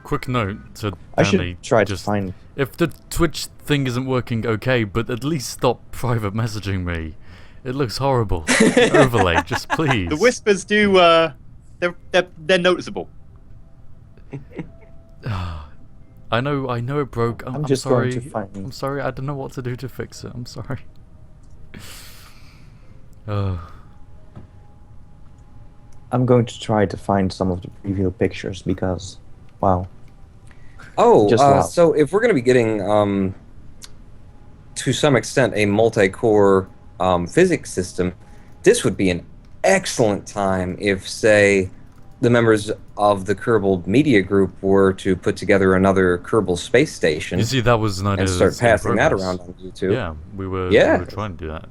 Quick note to I Danny, should try to just find... if the Twitch thing isn't working, okay, but at least stop private messaging me. It looks horrible. Overlay, just please. The whispers do they're noticeable. I know it broke. I'm just sorry. going to find... I'm sorry. I don't know what to do to fix it. I'm sorry. I'm going to try to find some of the preview pictures because, wow. Oh, Just wow. So if we're going to be getting, to some extent, a multi-core physics system, this would be an excellent time if, say, the members of the Kerbal Media Group were to put together another Kerbal space station. You see, that was an idea and start that's in passing that progress. around on YouTube. Yeah, we were trying to do that.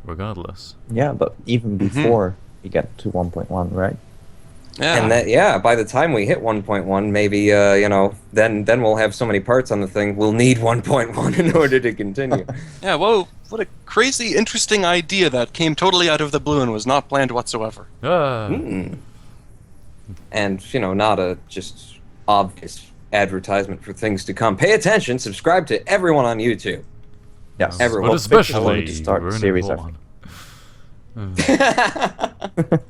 Regardless. Yeah, but even before we get to 1.1, right? Yeah. And by the time we hit 1.1, maybe then we'll have so many parts on the thing, we'll need 1.1 in order to continue. Yeah, whoa, what a crazy, interesting idea that came totally out of the blue and was not planned whatsoever. And, not a just obvious advertisement for things to come. Pay attention, subscribe to everyone on YouTube. Yes. Everyone. But especially, to start we're in series it effort. for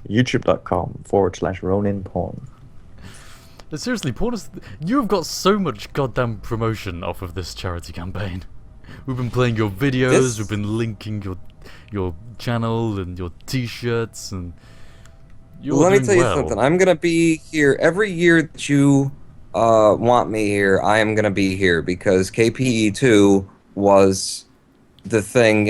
YouTube.com/Ronin Porn. Seriously, porn is... You've got so much goddamn promotion off of this charity campaign. We've been playing your videos, we've been linking your channel and your t-shirts, and you're Let me doing tell you well. something. I'm going to be here every year that you want me here. I am going to be here because KPE3 was the thing,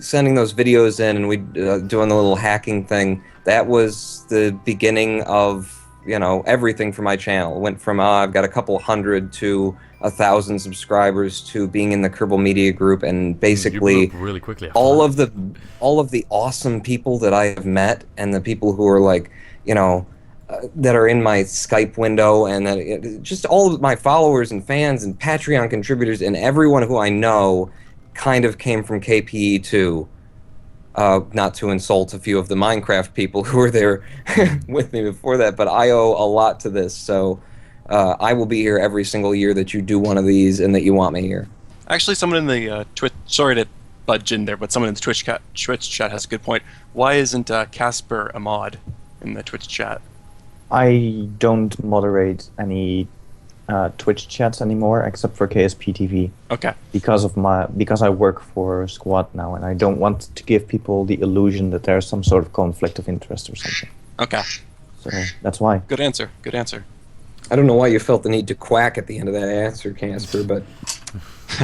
sending those videos in and we doing the little hacking thing. That was the beginning of, everything for my channel. It went from I've got a couple hundred to 1,000 subscribers to being in the Kerbal Media Group, and basically You blew up really quickly after all that. of the awesome people that I have met and the people who are like, that are in my Skype window, and that just all of my followers and fans and Patreon contributors and everyone who I know kind of came from KPE2. Not to insult a few of the Minecraft people who were there with me before that, but I owe a lot to this, so I will be here every single year that you do one of these and that you want me here. Actually, someone in the Twitch. Sorry to budge in there, but someone in the Twitch chat has a good point. Why isn't Casper a mod in the Twitch chat? I don't moderate any Twitch chats anymore, except for KSP3. Okay. Because I work for Squad now, and I don't want to give people the illusion that there's some sort of conflict of interest or something. Okay. So that's why. Good answer. Good answer. I don't know why you felt the need to quack at the end of that answer, Casper, but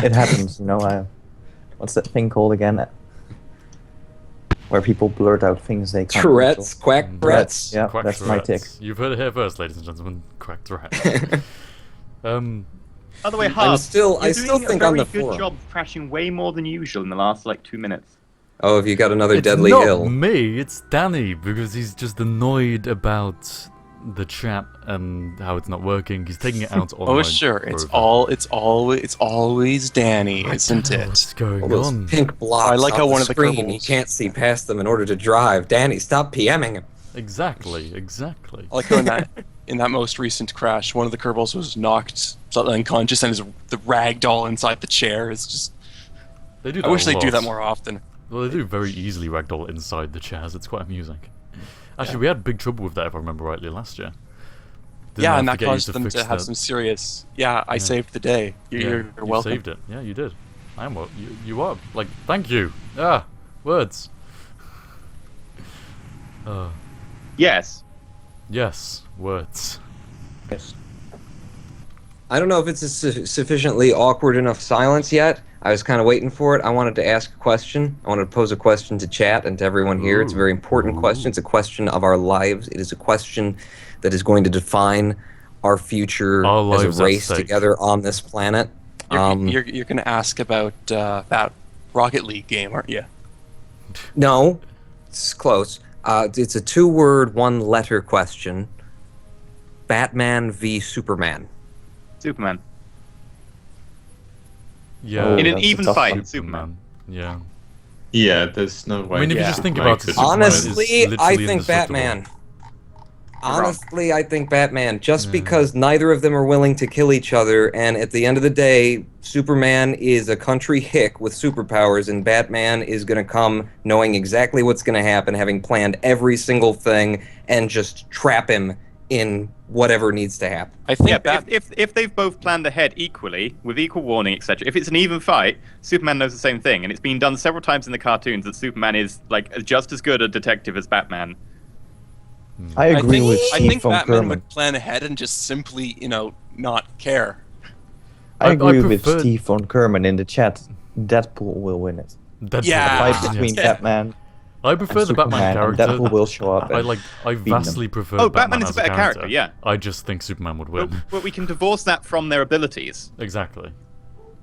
It happens, you know. What's that thing called again? Where people blurt out things they can't Tourette's, control. quack Tourette's. Yeah, Quack that's my tick. Tourette's. You've heard it here first, ladies and gentlemen. Quack Tourette's. By the way, Hub, I still you're think doing a on very the good forum. job crashing way more than usual in the last like 2 minutes. Oh, have you got another deadly It's not hill? me, it's Danny, because he's just annoyed about the chat and how it's not working. He's taking it out on Oh my sure, it's brother. always Danny, isn't I don't know it? what's going All those on? pink blocks I like on how the one of the screen, you Kerbals- can't see past them in order to drive. Danny, stop PMing him. Exactly. I like how in that most recent crash, one of the Kerbals was knocked slightly unconscious, and the rag doll inside the chair is just. They do I that wish a they'd do lot. that more often. Well, they do very easily ragdoll inside the chairs. It's quite amusing. Actually, we had big trouble with that, if I remember rightly, last year. Didn't Yeah, have and to that get you caused them fix to have that. some serious. Yeah, I saved the day. You're You welcome. saved it. Yeah, you did. I am. You are. Like, thank you. Ah, words. Yes. Yes, words. Yes. I don't know if it's a sufficiently awkward enough silence yet. I was kind of waiting for it. I wanted to ask a question. I wanted to pose a question to chat and to everyone here. It's a very important question. It's a question of our lives. It is a question that is going to define our future Our as lives a at race stake. together on this planet. You're going to ask about that Rocket League game, aren't you? No, it's close. It's a 2-word, 1-letter question. Batman v Superman. Superman. Yeah. Oh, In an that's a even tough fight, one. Superman. Yeah. Yeah, there's no way. I mean, if you Yeah. just think Like, about it, Superman is Honestly, I literally think indestructible. Batman. You're wrong. Honestly, I think Batman. Just because neither of them are willing to kill each other, and at the end of the day, Superman is a country hick with superpowers, and Batman is going to come knowing exactly what's going to happen, having planned every single thing, and just trap him in whatever needs to happen. I think Yeah, but if they've both planned ahead equally, with equal warning, etc., if it's an even fight, Superman knows the same thing, and it's been done several times in the cartoons that Superman is like just as good a detective as Batman. I agree with I Steve think von Batman Kerman. would plan ahead and just simply, not care. I I agree with prefer- Steve von Kerman in the chat. Deadpool will win it. Deadpool. Yeah. A fight between Batman I prefer and the Batman Superman, and character. Deadpool will show up. I and beat vastly them. prefer Oh, Batman Batman is as a better character, character. yeah. I just think Superman would win. But we can divorce that from their abilities. Exactly.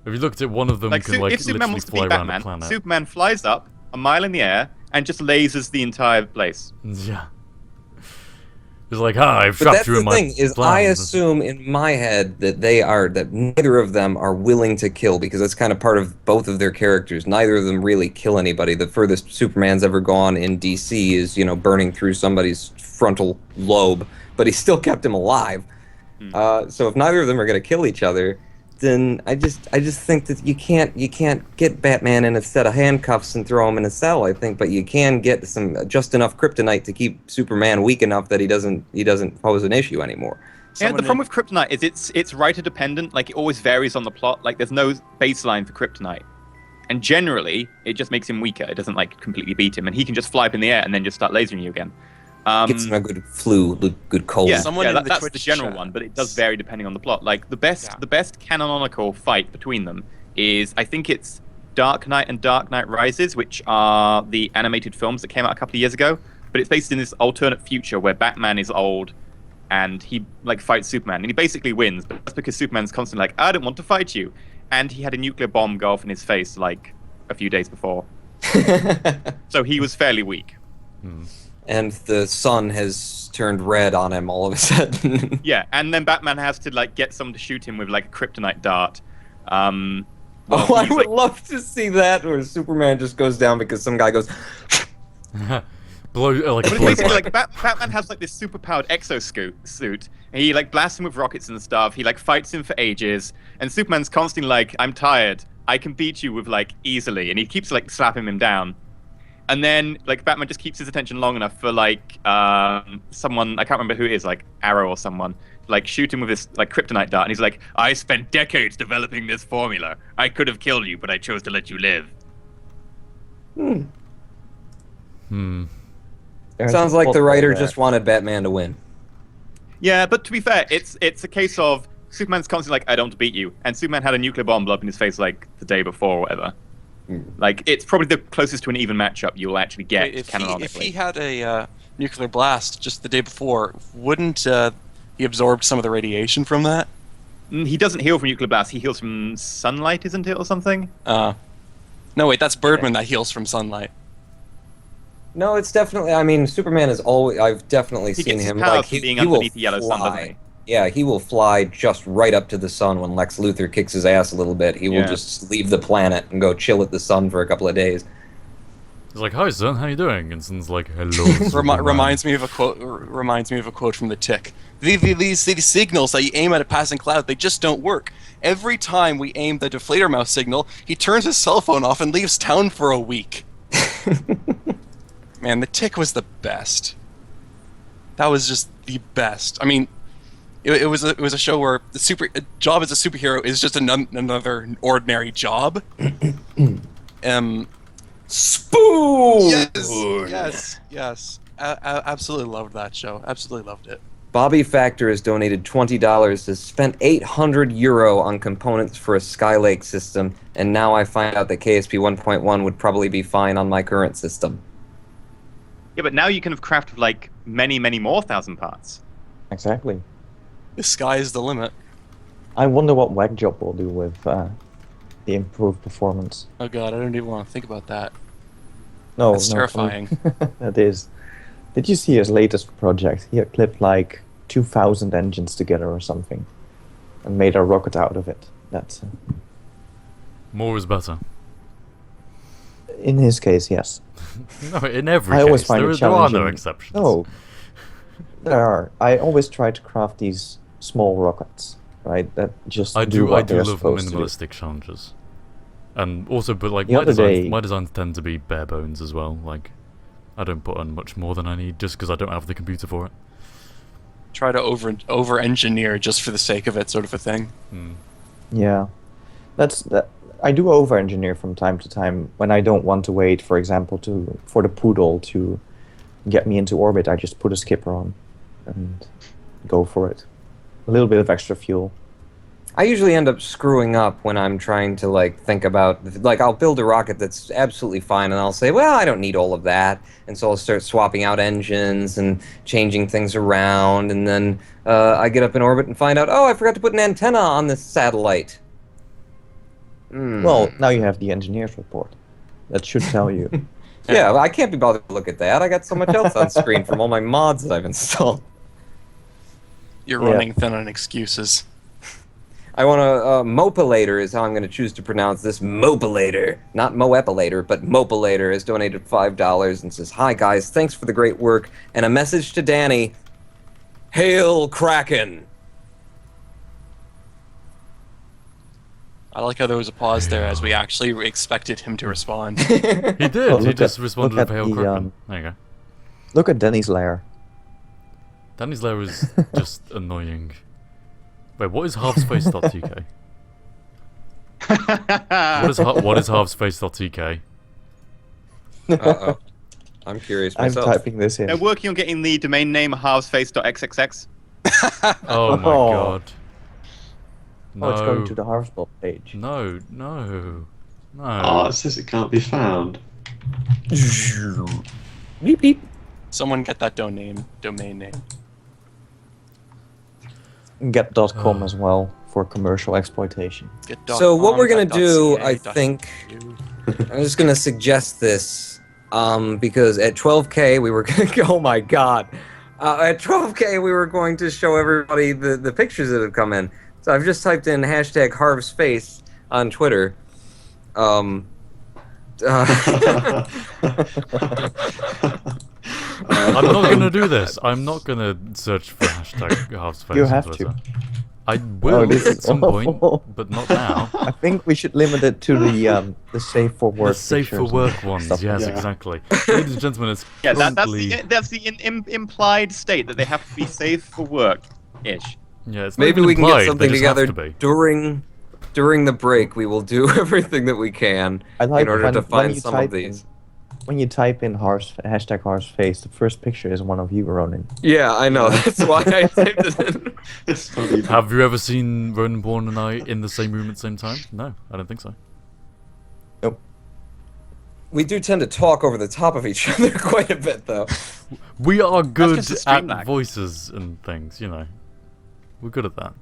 If you looked at one of them, Like, can if Superman literally wants to fly be around the Batman, planet. Superman flies up a mile in the air and just lasers the entire place. Yeah. It's like, I've But trapped that's you the in my thing is, I plans. assume in my head that that neither of them are willing to kill, because that's kind of part of both of their characters. Neither of them really kill anybody. The furthest Superman's ever gone in DC is, burning through somebody's frontal lobe, but he still kept him alive. So if neither of them are going to kill each other, then I just think that you can't get Batman in a set of handcuffs and throw him in a cell. I think, but you can get just enough kryptonite to keep Superman weak enough that he doesn't pose an issue anymore. Yeah, the problem with Kryptonite is it's writer dependent. Like, it always varies on the plot. Like, there's no baseline for Kryptonite, and generally it just makes him weaker. It doesn't like completely beat him, and he can just fly up in the air and then just start lasering you again. Gets him a good flu, good cold. Yeah, Someone yeah, in the that's the Twitch general chat one, but it does vary depending on the plot. Like, the best canonical fight between them is, I think it's Dark Knight and Dark Knight Rises, which are the animated films that came out a couple of years ago. But it's based in this alternate future where Batman is old and he fights Superman, and he basically wins, but that's because Superman's constantly like, I don't want to fight you, and he had a nuclear bomb go off in his face like a few days before, so he was fairly weak. And the sun has turned red on him all of a sudden. Yeah, and then Batman has to get someone to shoot him with a kryptonite dart. I would love to see that, where Superman just goes down because some guy goes. Blow, like, But it's blow basically Batman has this superpowered exosuit, and he blasts him with rockets and stuff. He fights him for ages, and Superman's constantly I'm tired. I can beat you with like easily, and he keeps like slapping him down. And then, like, Batman just keeps his attention long enough for, like, someone, I can't remember who it is, like, Arrow or someone, like, shoot him with this, like, kryptonite dart. And he's like, I spent decades developing this formula. I could have killed you, but I chose to let you live. Sounds like the writer just wanted Batman to win. Yeah, but to be fair, it's a case of Superman's constantly like, I don't beat you. And Superman had a nuclear bomb blow up in his face, like, the day before or whatever. Like, it's probably the closest to an even matchup you'll actually get, canonically. If he had a nuclear blast just the day before, wouldn't he absorb some of the radiation from that? He doesn't heal from nuclear blast. He heals from sunlight, isn't it, or something? No, wait, that's Birdman that heals from sunlight. No, it's definitely. I mean, Superman is always. I've definitely He seen gets his him power like from being he will underneath the yellow sun, doesn't fly. he? Yeah, he will fly just right up to the sun when Lex Luthor kicks his ass a little bit. He will just leave the planet and go chill at the sun for a couple of days. He's like, "Hi, son. How you doing?" And Son's like, "Hello." Reminds me of a quote. Reminds me of a quote from The Tick. These signals that you aim at a passing cloud, they just don't work. Every time we aim the deflator mouse signal, he turns his cell phone off and leaves town for a week. Man, The Tick was the best. That was just the best. I mean, it was a show where a job as a superhero is just another ordinary job. Spoon. Yes. Absolutely loved that show. Absolutely loved it. Bobby Factor has donated $20. Has spent €800 on components for a Skylake system, and now I find out that KSP 1.1 would probably be fine on my current system. Yeah, but now you can have crafted, like, many, many more thousand parts. Exactly. The sky is the limit. I wonder what Wagjob will do with the improved performance. Oh god, I don't even want to think about that. No, That's terrifying. That is. Did you see his latest project? He had clipped like 2,000 engines together or something, and made a rocket out of it. That's More is better. in his case, yes. No, in every I case. always find it There are challenging. no exceptions. No, there are. I always try to craft these small rockets, right? That just I do what they're love supposed to do. minimalistic challenges. And also, but like The other day- my designs tend to be bare bones as well. Like, I don't put on much more than I need just because I don't have the computer for it. Try to over engineer just for the sake of it, sort of a thing. Yeah, that. I do over-engineer from time to time when I don't want to wait, for example, for the poodle to get me into orbit. I just put a skipper on and go for it. A little bit of extra fuel. I usually end up screwing up when I'm trying to, like, think about, like, I'll build a rocket that's absolutely fine, and I'll say, well, I don't need all of that, and so I'll start swapping out engines and changing things around, and then I get up in orbit and find out, oh, I forgot to put an antenna on this satellite. Well, now you have the engineer's report. That should tell you. Yeah, I can't be bothered to look at that. I got so much else on screen from all my mods that I've installed. You're Yeah. running thin on excuses. I want a Mopilator is how I'm going to choose to pronounce this. Mopilator. Not Moepilator, but Mopilator has donated $5 and says, hi guys, thanks for the great work. And a message to Danny. Hail Kraken. I like how there was a pause there as we actually expected him to respond. He did. Oh, He look just at- responded look with at Hail the, Kraken. There you go. Look at Denny's lair. Danny's lair is just annoying. Wait, what is halfspace.tk? What is halfspace.tk? Uh-oh. I'm curious I'm myself. typing this in. They're working on getting the domain name halvesface.xxx. Oh my Oh. god. No. Oh, it's going to the Harvestball page. No. Oh, it says it can't be found. Beep, beep. Someone get that domain name. Get.com as well for commercial exploitation. Get So what .com, we're gonna dot do, .ca, I dot think, .eu. I'm just gonna suggest this, because at 12K we were gonna oh my god, at 12K we were going to show everybody the pictures that have come in. So I've just typed in hashtag #HarvSpace on Twitter. I'm not gonna do this. I'm not gonna search for hashtag halfspace. You on have Twitter. to. I will this at is some point, awful. but not now. I think we should limit it to the safe for work. The safe for pictures work and ones, stuff like yes, that. exactly. Ladies and gentlemen, it's Yeah, currently... that's the implied state that they have to be safe for work-ish. Yeah, it's not Maybe even we can implied, get something they just have together to be. during the break. We will do everything that we can I like in order to when find you some of type these. When you type in hashtag horseface, the first picture is one of you, Ronin. Yeah, I know. That's why I typed it in. It's funny. Have you ever seen Ronan Bourne and I in the same room at the same time? No, I don't think so. Nope. We do tend to talk over the top of each other quite a bit, though. We are good just a stream at lag. voices and things, you know. We're good at that.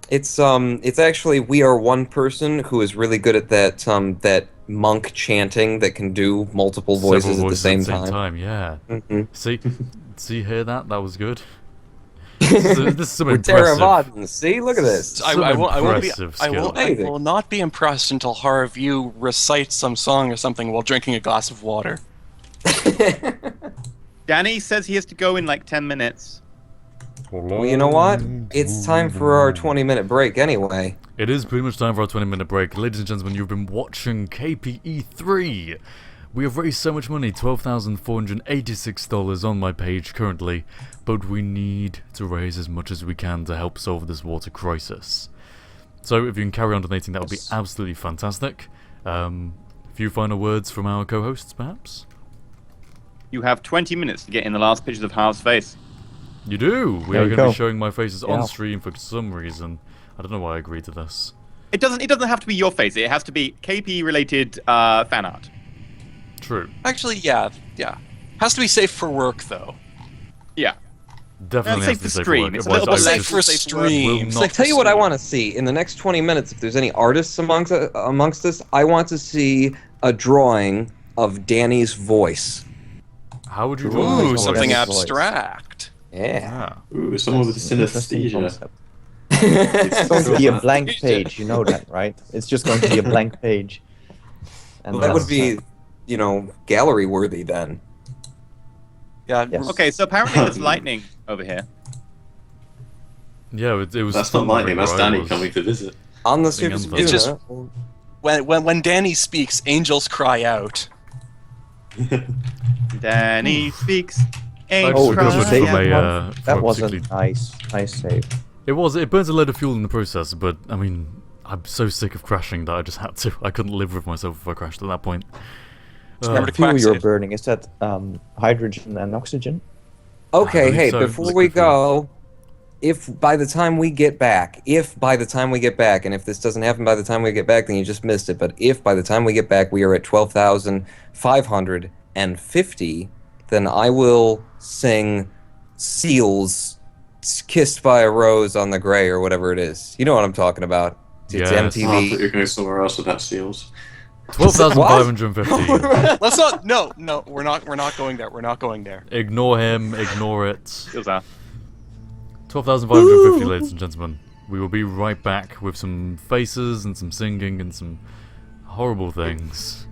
It's actually we are one person who is really good at that that monk chanting that can do multiple voices Several at the voices same time. yeah. Hmm. See, hear that? That was good. This is some We're impressive. Theravadin. See, look at this. I won't be. Impressive I will, skill. I will not be impressed until Harvey recites some song or something while drinking a glass of water. Danny says he has to go in like 10 minutes. Well, you know what? It's time for our 20-minute break anyway. It is pretty much time for our 20-minute break. Ladies and gentlemen, you've been watching KPE3. We have raised so much money, $12,486 on my page currently, but we need to raise as much as we can to help solve this water crisis. So if you can carry on donating, that would be absolutely fantastic. A few final words from our co-hosts, perhaps? You have 20 minutes to get in the last pictures of Harv's face. You do! We There are you going to go. be showing my faces Yeah. on stream for some reason. I don't know why I agreed to this. It doesn't have to be your face. It has to be KP related fan art. True. Actually, yeah. Has to be safe for work though. Yeah. Definitely safe has to for say stream. work, It's a otherwise little I bit would Safe just- for Will streams. not Like, tell you what I want to see in the next 20 minutes. If there's any artists amongst us, I want to see a drawing of Danny's voice. How would you do Ooh, Oh, something Danny's voice. abstract. Yeah. Ooh, someone with Interesting synesthesia. concept. It's going to be a blank page, you know that, right? It's just going to be a blank page. And Well, that would that's- be, gallery worthy then. Yeah. Yes. Okay, so apparently there's lightning over here. Yeah, it was. That's not lightning, that's where I Danny was. coming to visit. On the Thing surface of ends It's just- Duna, When Danny speaks, angels cry out. Danny speaks. I Oh, just did you recovered save from a, that from That a was a particularly... nice save. It burns a load of fuel in the process, but, I mean, I'm so sick of crashing that I just had to. I couldn't live with myself if I crashed at that point. Remember to Fuel quack you're save. burning, is that hydrogen and oxygen? Okay, believe hey, so. before Liquid we fuel. go, if by the time we get back, and if this doesn't happen by the time we get back, then you just missed it. But if by the time we get back we are at 12,550, then I will sing Seals Kissed by a Rose on the Gray or whatever it is. You know what I'm talking about. It's Yes. Oh, I MTV. thought you were going somewhere else with that seals. 12,550. Let's not. No, we're not going there. We're not going there. Ignore him, ignore it. Feels out. 12,550, ladies and gentlemen. We will be right back with some faces and some singing and some horrible things.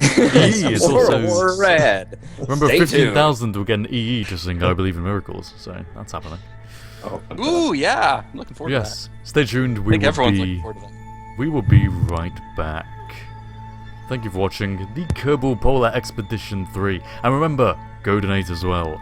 EE is also... Red. Remember, Stay 15,000 will get an EE to sing I Believe in Miracles, so that's happening. Oh, Ooh, yeah. I'm looking forward Yes, stay tuned. to that. I think everyone's looking forward to that. We will be right back. Thank you for watching the Kerbal Polar Expedition 3. And remember, go donate as well.